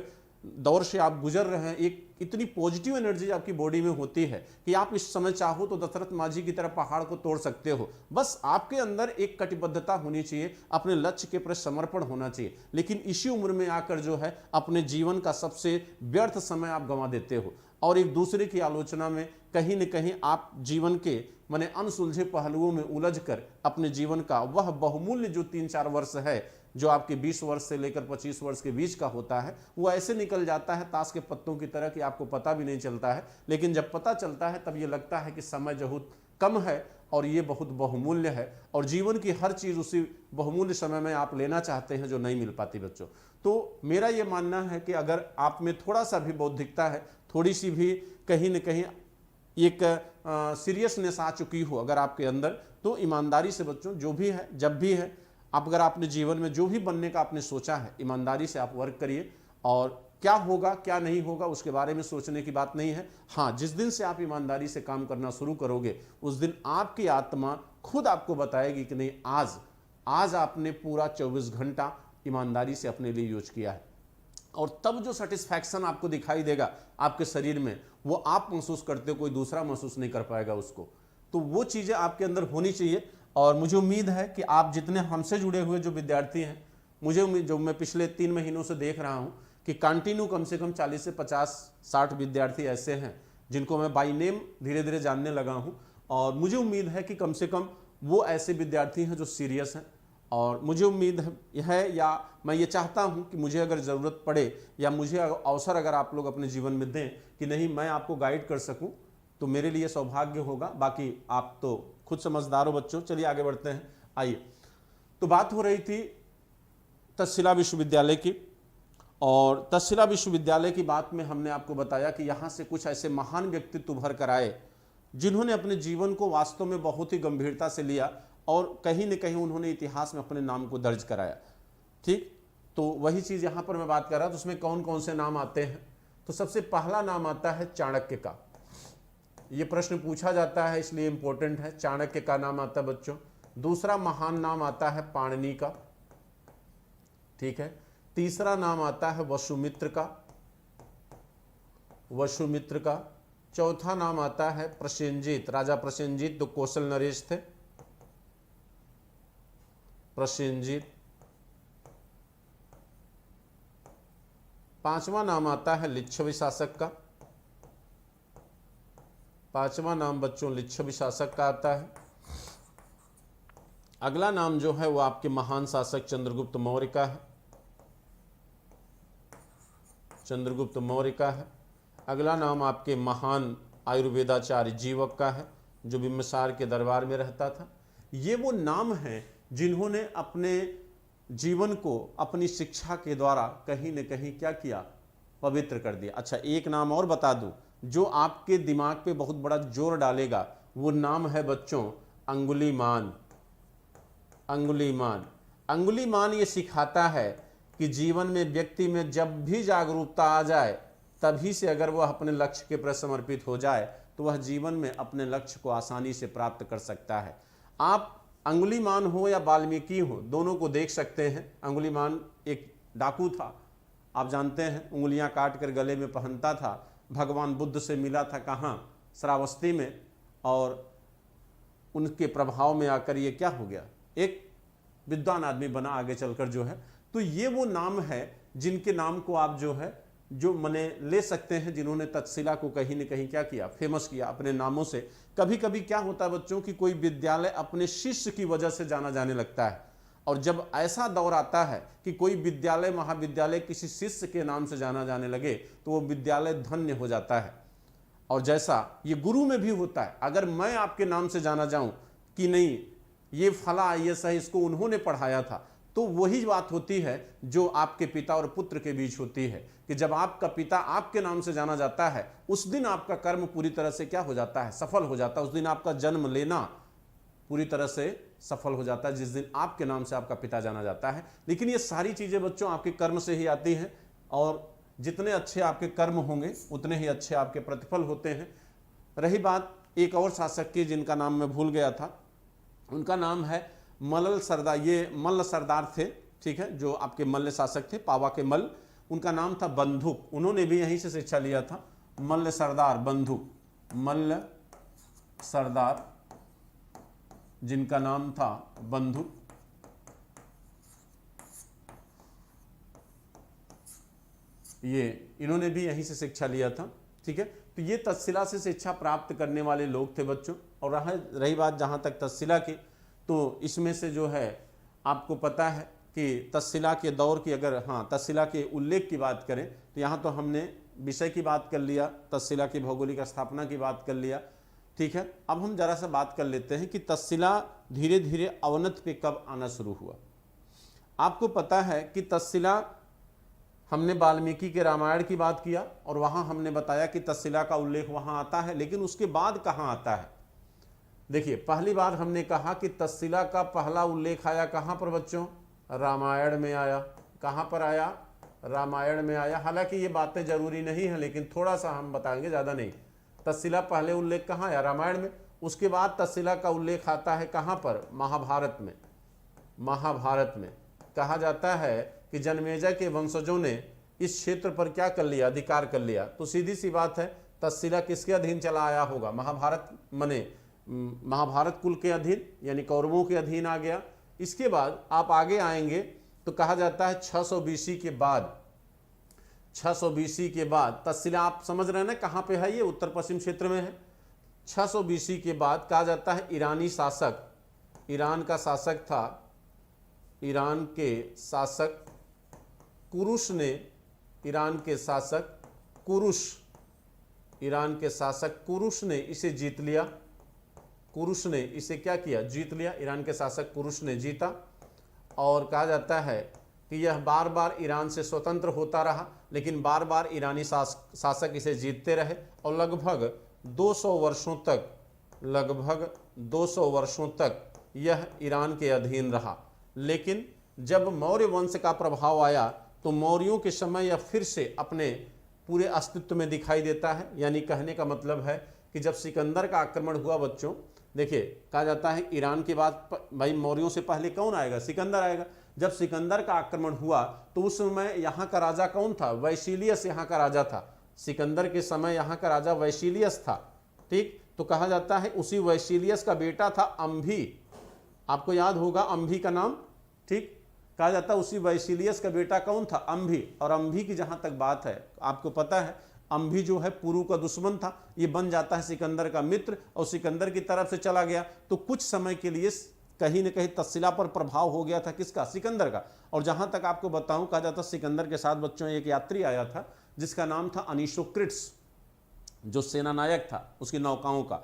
दौर से आप गुजर रहे हैं, एक इतनी पॉजिटिव एनर्जी आपकी बॉडी में होती है कि आप इस समय चाहो तो दशरथ माझी की तरह पहाड़ को तोड़ सकते हो। बस आपके अंदर एक कटिबद्धता होनी चाहिए, अपने लक्ष्य के प्रति समर्पण होना चाहिए। लेकिन इसी उम्र में आकर जो है अपने जीवन का सबसे व्यर्थ समय आप गंवा देते हो, और एक दूसरे की आलोचना में कहीं न कहीं आप जीवन के माने अनसुलझे पहलुओं में उलझकर अपने जीवन का वह बहुमूल्य जो 3-4 वर्ष है, जो आपके 20 वर्ष से लेकर 25 वर्ष के बीच का होता है, वो ऐसे निकल जाता है ताश के पत्तों की तरह कि आपको पता भी नहीं चलता है। लेकिन जब पता चलता है तब ये लगता है कि समय बहुत कम है और ये बहुत बहुमूल्य है, और जीवन की हर चीज़ उसी बहुमूल्य समय में आप लेना चाहते हैं जो नहीं मिल पाती बच्चों। तो मेरा ये मानना है कि अगर आप में थोड़ा सा भी बौद्धिकता है, थोड़ी सी भी कहीं न कहीं एक सीरियसनेस आ चुकी हो अगर आपके अंदर, तो ईमानदारी से बच्चों जो भी है, जब भी है, आप अगर आपने जीवन में जो भी बनने का आपने सोचा है, ईमानदारी से आप वर्क करिए। और क्या होगा क्या नहीं होगा उसके बारे में सोचने की बात नहीं है। हाँ, जिस दिन से आप ईमानदारी से काम करना शुरू करोगे उस दिन आपकी आत्मा खुद आपको बताएगी कि नहीं आज आपने पूरा 24 घंटा ईमानदारी से अपने लिए यूज किया है। और तब जो सेटिस्फैक्शन आपको दिखाई देगा आपके शरीर में, वो आप महसूस करते हो, कोई दूसरा महसूस नहीं कर पाएगा उसको। तो वो चीज़ें आपके अंदर होनी चाहिए। और मुझे उम्मीद है कि आप जितने हमसे जुड़े हुए जो विद्यार्थी हैं, मुझे उम्मीद, जो मैं पिछले 3 महीनों से देख रहा हूं कि कंटिन्यू कम से कम 40 से 50-60 विद्यार्थी ऐसे हैं जिनको मैं बाय नेम धीरे धीरे जानने लगा हूं। और मुझे उम्मीद है कि कम से कम वो ऐसे विद्यार्थी हैं जो सीरियस हैं। और मुझे उम्मीद है या मैं ये चाहता हूँ कि मुझे अगर ज़रूरत पड़े या मुझे अवसर अगर आप लोग अपने जीवन में दें कि नहीं मैं आपको गाइड कर सकूँ, तो मेरे लिए सौभाग्य होगा। बाकी आप तो खुद समझदार हो बच्चों। चलिए आगे बढ़ते हैं। आइए, तो बात हो रही थी तक्षशिला विश्वविद्यालय की, और तक्षशिला विश्वविद्यालय की बात में हमने आपको बताया कि यहाँ से कुछ ऐसे महान व्यक्तित्व उभर कर आए जिन्होंने अपने जीवन को वास्तव में बहुत ही गंभीरता से लिया और कहीं न कहीं उन्होंने इतिहास में अपने नाम को दर्ज कराया। ठीक, तो वही चीज़ यहाँ पर मैं बात कर रहा था। उसमें कौन कौन से नाम आते हैं? तो सबसे पहला नाम आता है चाणक्य का। ये प्रश्न पूछा जाता है इसलिए इंपॉर्टेंट है। चाणक्य का नाम आता है बच्चों। दूसरा महान नाम आता है पाणिनि का। ठीक है। तीसरा नाम आता है वसुमित्र का, वसुमित्र का। चौथा नाम आता है प्रसेनजीत, राजा प्रसेनजीत जो कौशल नरेश थे, प्रसेनजीत। पांचवा नाम आता है लिच्छवी शासक का। पांचवा नाम बच्चों लिच्छवी शासक का आता है। अगला नाम जो है वो आपके महान शासक चंद्रगुप्त मौर्य का है, चंद्रगुप्त मौर्य का है। अगला नाम आपके महान आयुर्वेदाचार्य जीवक का है जो बिंबिसार के दरबार में रहता था। ये वो नाम हैं जिन्होंने अपने जीवन को अपनी शिक्षा के द्वारा कहीं न कहीं क्या किया, पवित्र कर दिया। अच्छा, एक नाम और बता दूं जो आपके दिमाग पे बहुत बड़ा जोर डालेगा, वो नाम है बच्चों अंगुलीमान। अंगुलीमान, अंगुलीमान ये सिखाता है कि जीवन में व्यक्ति में जब भी जागरूकता आ जाए तभी से अगर वह अपने लक्ष्य के प्रति समर्पित हो जाए तो वह जीवन में अपने लक्ष्य को आसानी से प्राप्त कर सकता है। आप अंगुलीमान हो या वाल्मीकि हो, दोनों को देख सकते हैं। अंगुलीमान एक डाकू था, आप जानते हैं, उंगलियां काट कर गले में पहनता था। भगवान बुद्ध से मिला था कहाँ, श्रावस्ती में, और उनके प्रभाव में आकर ये क्या हो गया, एक विद्वान आदमी बना आगे चलकर जो है। तो ये वो नाम है जिनके नाम को आप जो है जो मने ले सकते हैं, जिन्होंने तक्षशिला को कहीं न कहीं क्या किया, फेमस किया अपने नामों से। कभी कभी क्या होता है बच्चों कि कोई विद्यालय अपने शिष्य की वजह से जाना जाने लगता है, और जब ऐसा दौर आता है कि कोई विद्यालय महाविद्यालय किसी शिष्य के नाम से जाना जाने लगे तो वो विद्यालय धन्य हो जाता है। और जैसा ये गुरु में भी होता है, अगर मैं आपके नाम से जाना जाऊं कि नहीं ये फला IAS है, इसको उन्होंने पढ़ाया था, तो वही बात होती है जो आपके पिता और पुत्र के बीच होती है कि जब आपका पिता आपके नाम से जाना जाता है उस दिन आपका कर्म पूरी तरह से क्या हो जाता है, सफल हो जाता है। उस दिन आपका जन्म लेना पूरी तरह से सफल हो जाता है जिस दिन आपके नाम से आपका पिता जाना जाता है। लेकिन ये सारी चीजें बच्चों आपके कर्म से ही आती हैं, और जितने अच्छे आपके कर्म होंगे उतने ही अच्छे आपके प्रतिफल होते हैं। रही बात एक और शासक की जिनका नाम मैं भूल गया था, उनका नाम है मल्ल सरदार। ये मल्ल सरदार थे, ठीक है, जो आपके मल्ल शासक थे, पावा के मल्ल। उनका नाम था बंधुक, उन्होंने भी यहीं से शिक्षा लिया था। मल्ल सरदार बंधुक, मल्ल सरदार जिनका नाम था बंधुक, ये इन्होंने भी यहीं से शिक्षा लिया था। ठीक है, तो ये तक्षशिला से शिक्षा प्राप्त करने वाले लोग थे बच्चों। और रही बात जहाँ तक तक्षशिला की, तो इसमें से जो है आपको पता है कि तक्षशिला के दौर की, अगर हाँ तक्षशिला के उल्लेख की बात करें तो यहाँ तो हमने विषय की बात कर लिया, तक्षशिला की भौगोलिक स्थापना की बात कर लिया। ठीक है, अब हम जरा सा बात कर लेते हैं कि तक्षशिला धीरे धीरे अवनत पे कब आना शुरू हुआ। आपको पता है कि तक्षशिला, हमने वाल्मीकि के रामायण की बात किया और वहाँ हमने बताया कि तक्षशिला का उल्लेख वहाँ आता है, लेकिन उसके बाद कहाँ आता है। देखिए, पहली बार हमने कहा कि तक्षशिला का पहला उल्लेख आया कहाँ पर बच्चों, रामायण में आया। कहाँ पर आया, रामायण में आया। हालांकि ये बातें जरूरी नहीं है लेकिन थोड़ा सा हम बताएंगे, ज़्यादा नहीं। तक्षशिला पहले उल्लेख कहाँ आया, रामायण में। उसके बाद तक्षशिला का उल्लेख आता है कहाँ पर, महाभारत में। महाभारत में कहा जाता है कि जनमेजय के वंशजों ने इस क्षेत्र पर क्या कर लिया, अधिकार कर लिया। तो सीधी सी बात है, तक्षशिला किसके अधीन चला आया होगा, महाभारत, मने महाभारत कुल के अधीन, यानी कौरवों के अधीन आ गया। इसके बाद आप आगे आएंगे तो कहा जाता है 600 BC के बाद, 600 BC के बाद तक्षशिला, आप समझ रहे हैं ना कहाँ पे है, ये उत्तर पश्चिम क्षेत्र में है। 600 BC के बाद कहा जाता है ईरानी शासक, ईरान का शासक था, ईरान के शासक कुरुश ने, ईरान के शासक कुरुश, ईरान के शासक कुरुश ने इसे जीत लिया। कुरुश ने इसे क्या किया? जीत लिया। ईरान के शासक कुरुश ने जीता और कहा जाता है कि यह बार बार ईरान से स्वतंत्र होता रहा, लेकिन बार बार ईरानी शासक इसे जीतते रहे और लगभग 200 वर्षों तक यह ईरान के अधीन रहा। लेकिन जब मौर्य वंश का प्रभाव आया तो मौर्यों के समय यह फिर से अपने पूरे अस्तित्व में दिखाई देता है। यानी कहने का मतलब है कि जब सिकंदर का आक्रमण हुआ बच्चों, देखिए कहा जाता है ईरान के बाद भाई मौर्यों से पहले कौन आएगा? सिकंदर आएगा। जब सिकंदर का आक्रमण हुआ तो उस समय यहाँ का राजा कौन था? वैशिलियस यहाँ का राजा था। सिकंदर के समय यहाँ का राजा वैशिलियस था। ठीक, तो कहा जाता है उसी वैशिलियस का बेटा था अम्भी। आपको याद होगा अम्भी का नाम। ठीक, कहा जाता है उसी वैशिलियस का बेटा कौन था? अम्भी। और अम्भी की जहां तक बात है, आपको पता है अम्भी जो है पुरु का दुश्मन था, ये बन जाता है सिकंदर का मित्र और सिकंदर की तरफ से चला गया। तो कुछ समय के लिए कहीं न कहीं तक्षशिला पर प्रभाव हो गया था। किसका? सिकंदर का। और जहां तक आपको बताऊं, कहा जाता सिकंदर के साथ बच्चों एक यात्री आया था जिसका नाम था अनिशोक्रिट्स, जो सेना नायक था उसकी नौकाओं का।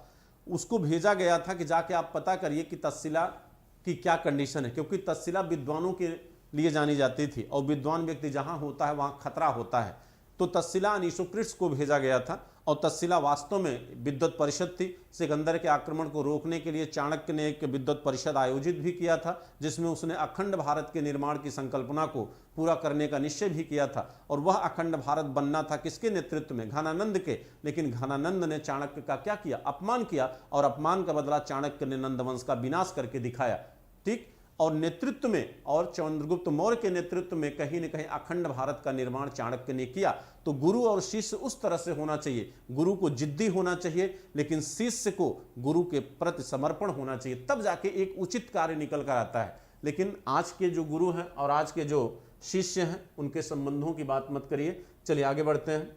उसको भेजा गया था कि जाके आप पता करिए कि तक्षशिला की क्या कंडीशन है, क्योंकि तक्षशिला विद्वानों के लिए जानी जाती थी और विद्वान व्यक्ति जहां होता है वहां खतरा होता है। तो तक्षशिला अनिशोक्रिट्स को भेजा गया था और तक्षशिला वास्तव में विद्वत परिषद थी। सिकंदर के आक्रमण को रोकने के लिए चाणक्य ने एक विद्वत परिषद आयोजित भी किया था, जिसमें उसने अखंड भारत के निर्माण की संकल्पना को पूरा करने का निश्चय भी किया था। और वह अखंड भारत बनना था किसके नेतृत्व में? घनानंद के। लेकिन घनानंद ने चाणक्य का क्या किया? अपमान किया, और अपमान का बदला चाणक्य ने नंदवंश का विनाश करके दिखाया। ठीक, और नेतृत्व में, और चंद्रगुप्त मौर्य के नेतृत्व में कहीं न कहीं अखंड भारत का निर्माण चाणक्य ने किया। तो गुरु और शिष्य उस तरह से होना चाहिए, गुरु को जिद्दी होना चाहिए, लेकिन शिष्य को गुरु के प्रति समर्पण होना चाहिए, तब जाके एक उचित कार्य निकल कर आता है। लेकिन आज के जो गुरु हैं और आज के जो शिष्य हैं उनके संबंधों की बात मत करिए। चलिए आगे बढ़ते हैं।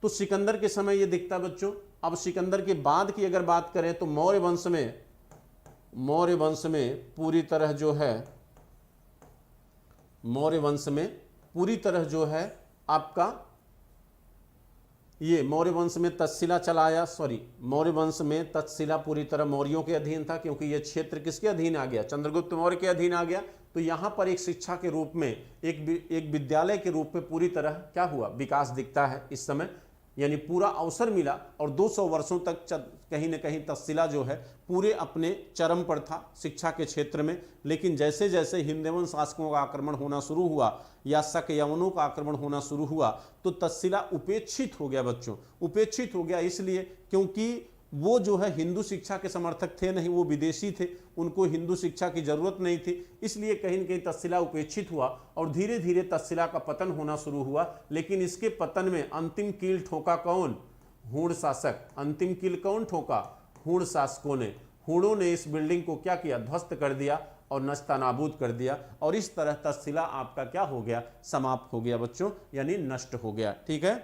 तो सिकंदर के समय ये दिखता बच्चों। अब सिकंदर के बाद की अगर बात करें तो मौर्य वंश में पूरी तरह जो है, मौर्य वंश में पूरी तरह जो है आपका ये मौर्य वंश में तक्षशिला चलाया। मौर्य वंश में तक्षशिला पूरी तरह मौर्यों के अधीन था, क्योंकि यह क्षेत्र किसके अधीन आ गया? चंद्रगुप्त मौर्य के अधीन आ गया। तो यहां पर एक शिक्षा के रूप में, एक विद्यालय के रूप में पूरी तरह क्या हुआ? विकास दिखता है इस समय। यानी पूरा अवसर मिला और 200 वर्षों तक कहीं न कहीं तक्षशिला जो है पूरे अपने चरम पर था शिक्षा के क्षेत्र में। लेकिन जैसे जैसे हिंदवन शासकों का आक्रमण होना शुरू हुआ या शक यवनों का आक्रमण होना शुरू हुआ तो तक्षशिला उपेक्षित हो गया बच्चों। उपेक्षित हो गया इसलिए क्योंकि वो जो है हिंदू शिक्षा के समर्थक थे नहीं, वो विदेशी थे, उनको हिंदू शिक्षा की जरूरत नहीं थी। इसलिए कहीं न कहीं तक्षशिला उपेक्षित हुआ और धीरे धीरे तक्षशिला का पतन होना शुरू हुआ। लेकिन इसके पतन में अंतिम कील ठोका कौन? हूण शासक। अंतिम कील कौन ठोका? हूण शासकों ने। हूणों ने इस बिल्डिंग को क्या किया? ध्वस्त कर दिया और नस्तानाबूद कर दिया। और इस तरह तक्षशिला आपका क्या हो गया? समाप्त हो गया बच्चों, यानी नष्ट हो गया। ठीक है।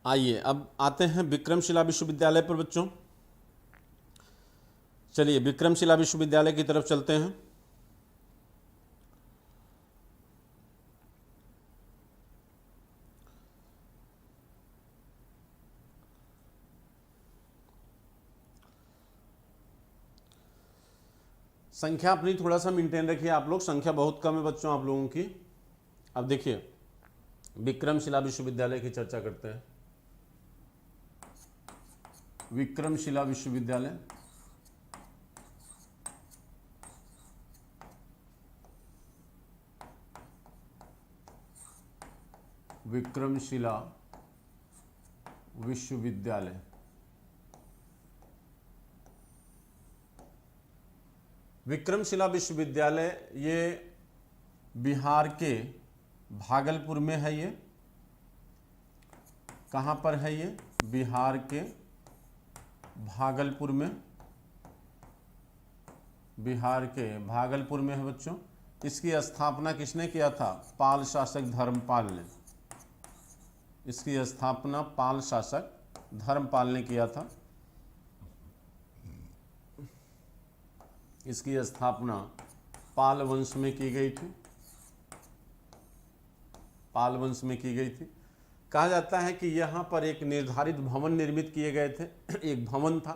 आइए अब आते हैं विक्रमशिला विश्वविद्यालय पर बच्चों। चलिए विक्रमशिला विश्वविद्यालय की तरफ चलते हैं। संख्या अपनी थोड़ा सा मेंटेन रखिए आप लोग, संख्या बहुत कम है बच्चों आप लोगों की। अब देखिए विक्रमशिला विश्वविद्यालय की चर्चा करते हैं। विक्रमशिला विश्वविद्यालय, विक्रमशिला विश्वविद्यालय विक्रमशिला विश्वविद्यालय ये बिहार के भागलपुर में है। ये कहाँ पर है? ये बिहार के भागलपुर में, बिहार के भागलपुर में है बच्चों। इसकी स्थापना किसने किया था? पाल शासक धर्मपाल ने। इसकी स्थापना पाल शासक धर्मपाल ने किया था। इसकी स्थापना पाल वंश में की गई थी, पाल वंश में की गई थी। कहा जाता है कि यहाँ पर एक निर्धारित भवन निर्मित किए गए थे। एक भवन था,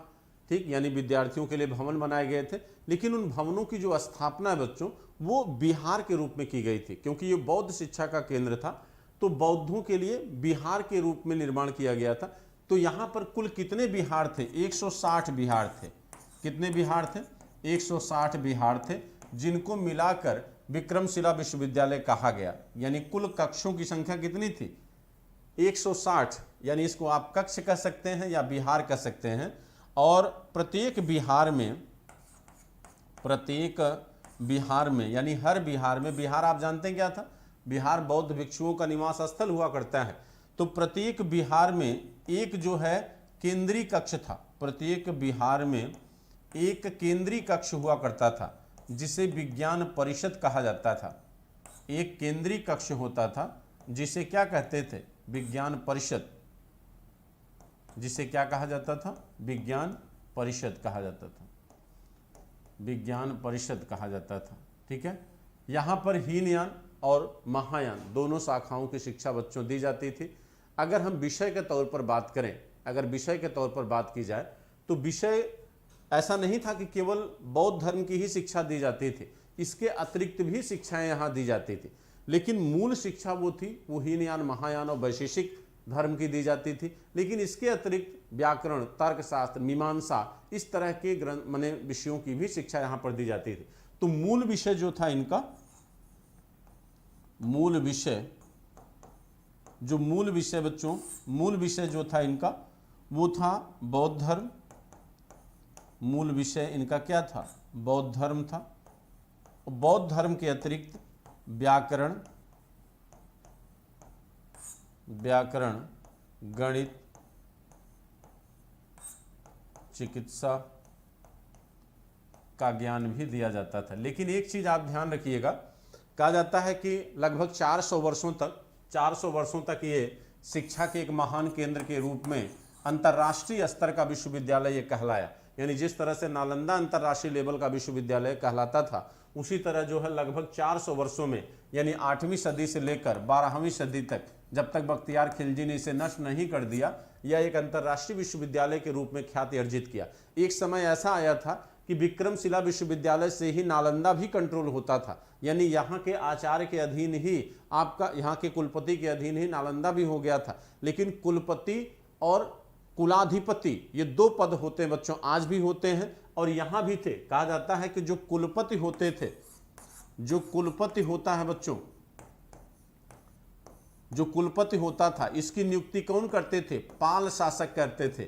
ठीक, यानी विद्यार्थियों के लिए भवन बनाए गए थे, लेकिन उन भवनों की जो स्थापना है बच्चों वो बिहार के रूप में की गई थी, क्योंकि ये बौद्ध शिक्षा का केंद्र था, तो बौद्धों के लिए बिहार के रूप में निर्माण किया गया था। तो यहाँ पर कुल कितने बिहार थे? 160 बिहार थे। कितने बिहार थे? 160 बिहार थे, जिनको मिलाकर विक्रमशिला विश्वविद्यालय कहा गया। यानी कुल कक्षों की संख्या कितनी थी? 160, यानी इसको आप कक्ष कह सकते हैं या बिहार कह सकते हैं। और प्रत्येक बिहार में यानी हर बिहार में, बिहार आप जानते हैं क्या था? बिहार बौद्ध भिक्षुओं का निवास स्थल हुआ करता है। तो प्रत्येक बिहार में एक जो है केंद्रीय कक्ष था। प्रत्येक बिहार में एक केंद्रीय कक्ष हुआ करता था, जिसे विज्ञान परिषद कहा जाता था। एक केंद्रीय कक्ष होता था जिसे क्या कहते थे? विज्ञान परिषद। जिसे क्या कहा जाता था? विज्ञान परिषद कहा जाता था। विज्ञान परिषद कहा जाता था, ठीक है। यहाँ पर हीनयान और महायान दोनों शाखाओं की शिक्षा बच्चों दी जाती थी। अगर हम विषय के तौर पर बात करें, अगर विषय के तौर पर बात की जाए तो विषय ऐसा नहीं था कि केवल बौद्ध धर्म की ही शिक्षा दी जाती थी, इसके अतिरिक्त भी शिक्षाएं यहाँ दी जाती थी। लेकिन मूल शिक्षा वो थी, वो हीनयान, महायान और वैशेषिक धर्म की दी जाती थी। लेकिन इसके अतिरिक्त व्याकरण, तर्कशास्त्र, मीमांसा, इस तरह के ग्रंथ माने विषयों की भी शिक्षा यहाँ पर दी जाती थी। तो मूल विषय जो था इनका, मूल विषय बच्चों, मूल विषय जो था इनका वो था बौद्ध धर्म। मूल विषय इनका क्या था? बौद्ध धर्म था। बौद्ध धर्म के अतिरिक्त व्याकरण, गणित, चिकित्सा का ज्ञान भी दिया जाता था। लेकिन एक चीज आप ध्यान रखिएगा, कहा जाता है कि लगभग 400 वर्षों तक ये शिक्षा के एक महान केंद्र के रूप में अंतर्राष्ट्रीय स्तर का विश्वविद्यालय ये कहलाया। यानी जिस तरह से नालंदा अंतर्राष्ट्रीय लेवल का विश्वविद्यालय कहलाता था, उसी तरह जो है लगभग 400 वर्षों में, यानी 8वीं सदी से लेकर 12वीं सदी तक, जब तक बख्तियार खिलजी ने इसे नष्ट नहीं कर दिया, यह एक अंतर्राष्ट्रीय विश्वविद्यालय के रूप में ख्याति अर्जित किया। एक समय ऐसा आया था कि विक्रमशिला विश्वविद्यालय से ही नालंदा भी कंट्रोल होता था, यानी यहाँ के आचार्य के अधीन ही आपका, यहाँ के कुलपति के अधीन ही नालंदा भी हो गया था। लेकिन कुलपति और कुलाधिपति ये दो पद होते हैं बच्चों, आज भी होते हैं और यहाँ भी थे। कहा जाता है कि जो कुलपति होते थे, जो कुलपति होता है बच्चों, जो कुलपति होता था, इसकी नियुक्ति कौन करते थे? पाल शासक करते थे,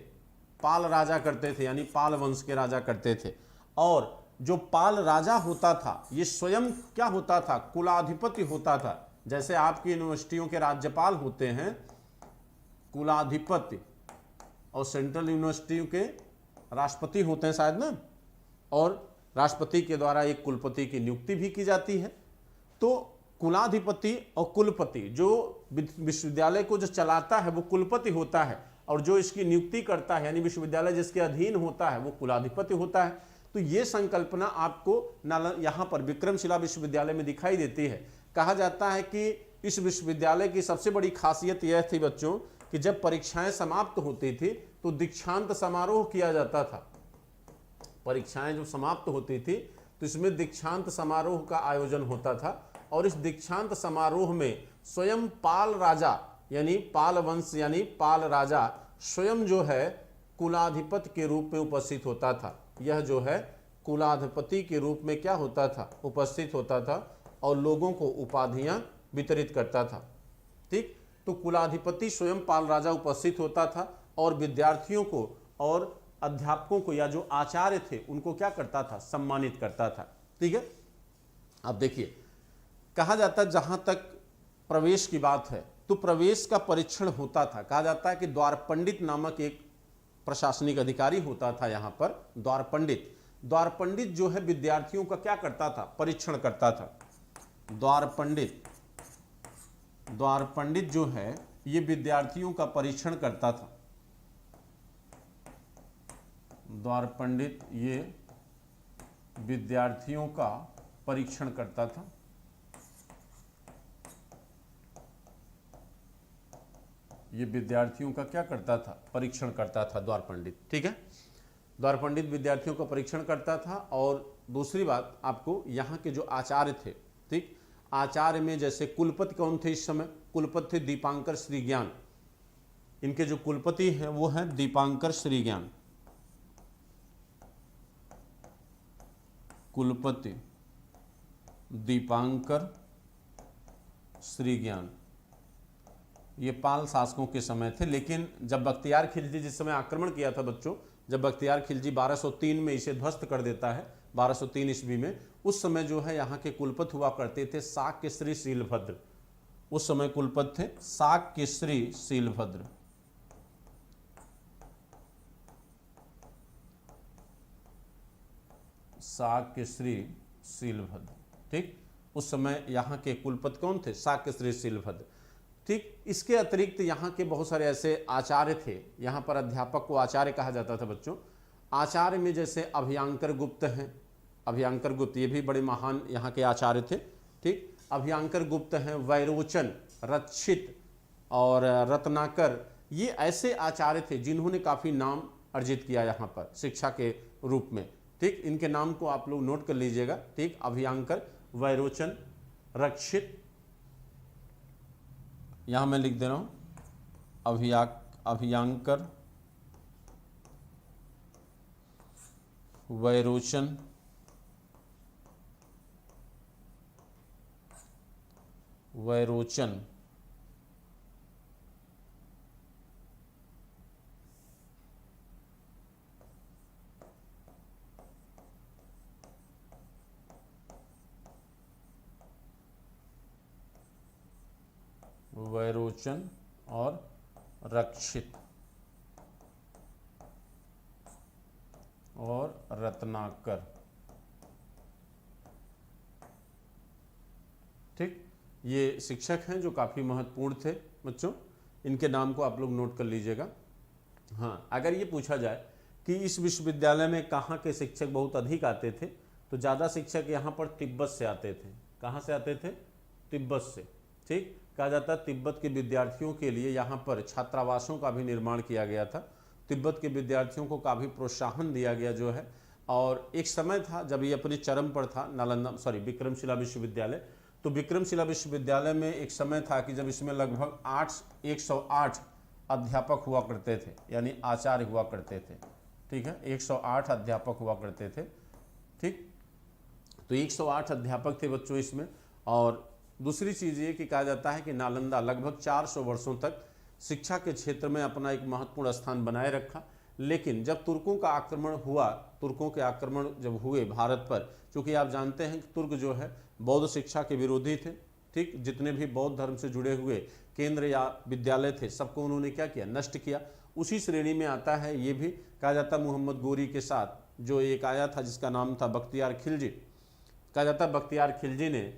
पाल राजा करते थे, यानी पाल वंश के राजा करते थे। और जो पाल राजा होता था ये स्वयं क्या होता था? कुलाधिपति होता था। जैसे आपकी यूनिवर्सिटियों के राज्यपाल होते हैं कुलाधिपति, और सेंट्रल यूनिवर्सिटियों के राष्ट्रपति होते हैं शायद ना, और राष्ट्रपति के द्वारा एक कुलपति की नियुक्ति भी की जाती है। तो कुलाधिपति और कुलपति, जो विश्वविद्यालय को जो चलाता है वो कुलपति होता है, और जो इसकी नियुक्ति करता है यानी विश्वविद्यालय जिसके अधीन होता है वो कुलाधिपति होता है। तो ये संकल्पना आपको यहाँ पर विक्रमशिला विश्वविद्यालय में दिखाई देती है। कहा जाता है कि इस विश्वविद्यालय की सबसे बड़ी खासियत यह थी बच्चों कि जब परीक्षाएं समाप्त होती थी तो दीक्षांत समारोह किया जाता था। परीक्षाएं जो समाप्त होती थी तो इसमें दीक्षांत समारोह का आयोजन होता था, और इस दीक्षांत समारोह में स्वयं पाल राजा यानी पाल वंश यानी पाल राजा स्वयं जो है कुलाधिपति के रूप में उपस्थित होता था। यह जो है कुलाधिपति के रूप में क्या होता था? उपस्थित होता था, और लोगों को उपाधियां वितरित करता था। ठीक, तो कुलाधिपति स्वयं पाल राजा उपस्थित होता था और विद्यार्थियों को और अध्यापकों को या जो आचार्य थे उनको क्या करता था? सम्मानित करता था। ठीक है, अब देखिए, कहा जाता है जहां तक प्रवेश की बात है तो प्रवेश का परीक्षण होता था। कहा जाता है कि द्वार पंडित नामक एक प्रशासनिक अधिकारी होता था यहाँ पर, द्वार पंडित। द्वार पंडित जो है विद्यार्थियों का क्या करता था? परीक्षण करता था। द्वार पंडित जो है ये विद्यार्थियों का परीक्षण करता था। द्वार पंडित ये विद्यार्थियों का परीक्षण करता था। ये विद्यार्थियों का क्या करता था? परीक्षण करता था द्वार पंडित। ठीक है, द्वार पंडित विद्यार्थियों का परीक्षण करता था। और दूसरी बात, आपको यहाँ के जो आचार्य थे, ठीक, आचार्य में जैसे कुलपति कौन थे इस समय? कुलपति थे दीपांकर श्रीज्ञान। इनके जो कुलपति हैं वो हैं दीपांकर श्रीज्ञान। कुलपति दीपांकर श्रीज्ञान। ये पाल शासकों के समय थे, लेकिन जब बख्तियार खिलजी जिस समय आक्रमण किया था बच्चों, जब बख्तियार खिलजी 1203 में इसे ध्वस्त कर देता है, 1203 ईस्वी में, उस समय जो है यहाँ के कुलपति हुआ करते थे शाक्यश्री शीलभद्र। उस समय कुलपति थे शाक्यश्री शीलभद्र। शाक्यश्री शीलभद्र, ठीक, उस समय यहाँ के कुलपति कौन थे? शाक्यश्री शीलभद्र। ठीक, इसके अतिरिक्त यहाँ के बहुत सारे ऐसे आचार्य थे। यहाँ पर अध्यापक को आचार्य कहा जाता था बच्चों। आचार्य में जैसे अभयांकर गुप्त हैं, अभयांकर गुप्त ये भी बड़े महान यहाँ के आचार्य थे। ठीक, अभयांकर गुप्त हैं, वैरोचन, रक्षित और रत्नाकर, ये ऐसे आचार्य थे जिन्होंने काफ़ी नाम अर्जित किया यहाँ पर शिक्षा के रूप में। ठीक, इनके नाम को आप लोग नोट कर लीजिएगा। ठीक, अभयांकर, वैरोचन, रक्षित, यहाँ मैं लिख दे रहा हूँ अभयांकर, वैरोचन, और रक्षित और रत्नाकर। ठीक, ये शिक्षक हैं जो काफ़ी महत्वपूर्ण थे बच्चों। इनके नाम को आप लोग नोट कर लीजिएगा। हाँ, अगर ये पूछा जाए कि इस विश्वविद्यालय में कहाँ के शिक्षक बहुत अधिक आते थे, तो ज़्यादा शिक्षक यहाँ पर तिब्बत से आते थे। कहाँ से आते थे? तिब्बत से। ठीक, कहा जाता है तिब्बत के विद्यार्थियों के लिए यहाँ पर छात्रावासों का भी निर्माण किया गया था। तिब्बत के विद्यार्थियों को काफ़ी प्रोत्साहन दिया गया जो है। और एक समय था जब ये अपने चरम पर था, विक्रमशिला विश्वविद्यालय। तो विक्रमशिला विश्वविद्यालय में एक समय था कि जब इसमें लगभग 108 अध्यापक हुआ करते थे, यानी आचार्य हुआ करते थे। ठीक है, 108 अध्यापक हुआ करते थे। ठीक, तो 108 अध्यापक थे बच्चों इसमें। और दूसरी चीज़ ये कि कहा जाता है कि नालंदा लगभग 400 वर्षों तक शिक्षा के क्षेत्र में अपना एक महत्वपूर्ण स्थान बनाए रखा। लेकिन जब तुर्कों का आक्रमण हुआ, तुर्कों के आक्रमण जब हुए भारत पर, क्योंकि आप जानते हैं कि तुर्क जो है बौद्ध शिक्षा के विरोधी थे। ठीक, जितने भी बौद्ध धर्म से जुड़े हुए केंद्र या विद्यालय थे सबको उन्होंने क्या किया? नष्ट किया। उसी श्रेणी में आता है ये भी, कहा जाता मोहम्मद गोरी के साथ जो एक आया था जिसका नाम था बख्तियार खिलजी। कहा जाता बख्तियार खिलजी ने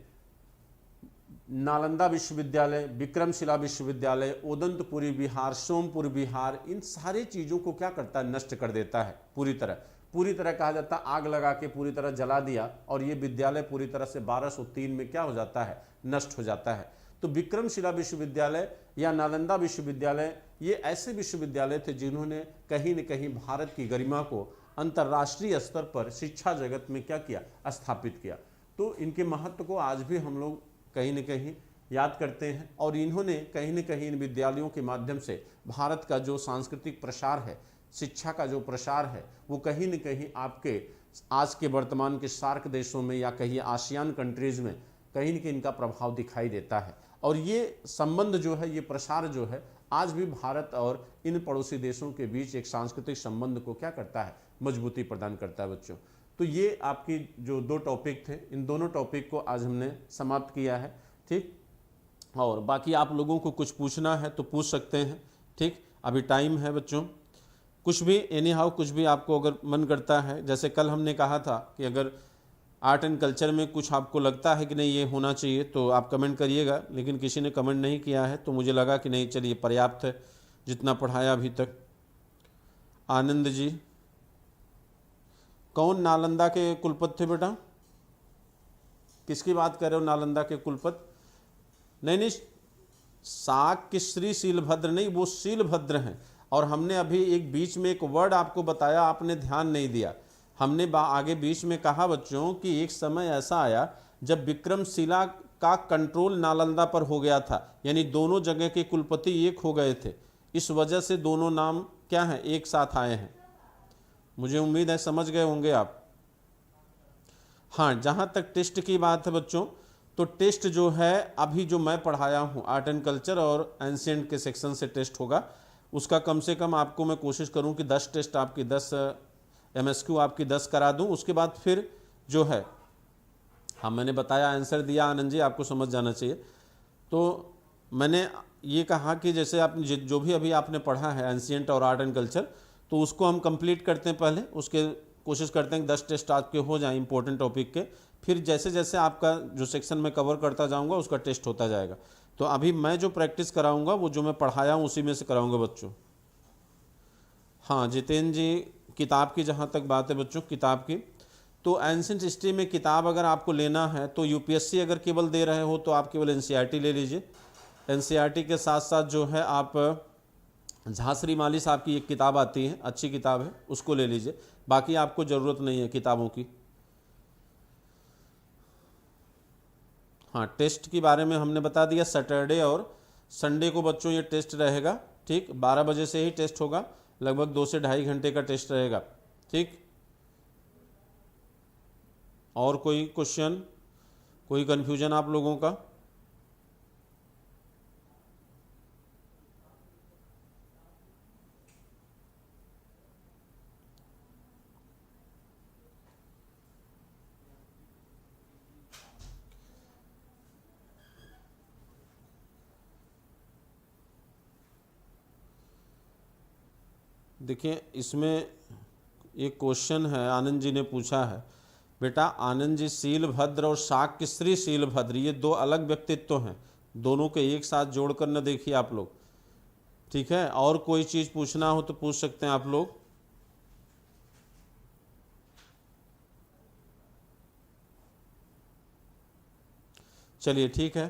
नालंदा विश्वविद्यालय, विक्रमशिला विश्वविद्यालय, उदंतपुरी बिहार, सोमपुर बिहार, इन सारी चीज़ों को क्या करता है? नष्ट कर देता है पूरी तरह कहा जाता है आग लगा के पूरी तरह जला दिया। और ये विद्यालय पूरी तरह से 1203 में क्या हो जाता है? नष्ट हो जाता है। तो विक्रमशिला विश्वविद्यालय या नालंदा विश्वविद्यालय ये ऐसे विश्वविद्यालय थे जिन्होंने कहीं न कहीं भारत की गरिमा को अंतर्राष्ट्रीय स्तर पर शिक्षा जगत में क्या किया? स्थापित किया। तो इनके महत्व को आज भी हम लोग कहीं न कहीं याद करते हैं। और इन्होंने कहीं न कहीं इन विद्यालयों के माध्यम से भारत का जो सांस्कृतिक प्रसार है, शिक्षा का जो प्रसार है, वो कहीं न कहीं आपके आज के वर्तमान के सार्क देशों में या कहीं आसियान कंट्रीज़ में कहीं न कहीं इनका प्रभाव दिखाई देता है। और ये संबंध जो है, ये प्रसार जो है, आज भी भारत और इन पड़ोसी देशों के बीच एक सांस्कृतिक संबंध को क्या करता है? मजबूती प्रदान करता है बच्चों। तो ये आपकी जो 2 टॉपिक थे, इन दोनों टॉपिक को आज हमने समाप्त किया है। ठीक, और बाकी आप लोगों को कुछ पूछना है तो पूछ सकते हैं। ठीक, अभी टाइम है बच्चों। कुछ भी एनी हाउ कुछ भी आपको अगर मन करता है, जैसे कल हमने कहा था कि अगर आर्ट एंड कल्चर में कुछ आपको लगता है कि नहीं ये होना चाहिए तो आप कमेंट करिएगा, लेकिन किसी ने कमेंट नहीं किया है तो मुझे लगा कि नहीं चलिए पर्याप्त है जितना पढ़ाया अभी तक। आनंद जी, कौन नालंदा के कुलपति थे बेटा? किसकी बात कर रहे हो नालंदा के कुलपति? नहीं, शाक्य श्री शीलभद्र नहीं, वो शीलभद्र हैं। और हमने अभी एक बीच में एक वर्ड आपको बताया, आपने ध्यान नहीं दिया। हमने आगे बीच में कहा बच्चों कि एक समय ऐसा आया जब विक्रमशिला का कंट्रोल नालंदा पर हो गया था, यानी दोनों जगह के कुलपति एक हो गए थे। इस वजह से दोनों नाम क्या हैं, एक साथ आए हैं। मुझे उम्मीद है समझ गए होंगे आप। हाँ, जहाँ तक टेस्ट की बात है बच्चों, तो टेस्ट जो है अभी जो मैं पढ़ाया हूँ आर्ट एंड कल्चर और एंशिएंट के सेक्शन से टेस्ट होगा, उसका कम से कम आपको मैं कोशिश करूँ कि 10 टेस्ट आपकी 10 MSQ आपकी 10 करा दूँ। उसके बाद फिर जो है, हाँ मैंने बताया आंसर दिया आनंद जी, आपको समझ जाना चाहिए। तो मैंने ये कहा कि जैसे आप जो भी अभी आपने पढ़ा है एंशिएंट और आर्ट एंड कल्चर, तो उसको हम कंप्लीट करते हैं पहले, उसके कोशिश करते हैं कि 10 टेस्ट आपके हो जाएं इंपॉर्टेंट टॉपिक के। फिर जैसे जैसे आपका जो सेक्शन में कवर करता जाऊंगा उसका टेस्ट होता जाएगा। तो अभी मैं जो प्रैक्टिस कराऊंगा वो जो मैं पढ़ाया हूँ उसी में से कराऊंगा बच्चों। हाँ जितेंद्र जी, किताब की जहाँ तक बात है बच्चों, किताब की, तो एंशिएंट हिस्ट्री में किताब अगर आपको लेना है तो UPSC अगर केवल दे रहे हो तो आप केवल NCERT ले लीजिए। NCERT के साथ साथ जो है आप झांसरी माली साहब की एक किताब आती है, अच्छी किताब है, उसको ले लीजिए। बाकी आपको ज़रूरत नहीं है किताबों की। हाँ, टेस्ट के बारे में हमने बता दिया। सैटरडे और संडे को बच्चों ये टेस्ट रहेगा, ठीक। 12 बजे से ही टेस्ट होगा, लगभग 2 से 2.5 घंटे का टेस्ट रहेगा, ठीक। और कोई क्वेश्चन, कोई कन्फ्यूजन आप लोगों का? देखिए इसमें एक क्वेश्चन है, आनंद जी ने पूछा है बेटा, आनंद जी शीलभद्र और शाक्य श्री शीलभद्र ये 2 अलग व्यक्तित्व हैं, दोनों के एक साथ जोड़कर न देखिए आप लोग, ठीक है। और कोई चीज़ पूछना हो तो पूछ सकते हैं आप लोग। चलिए ठीक है।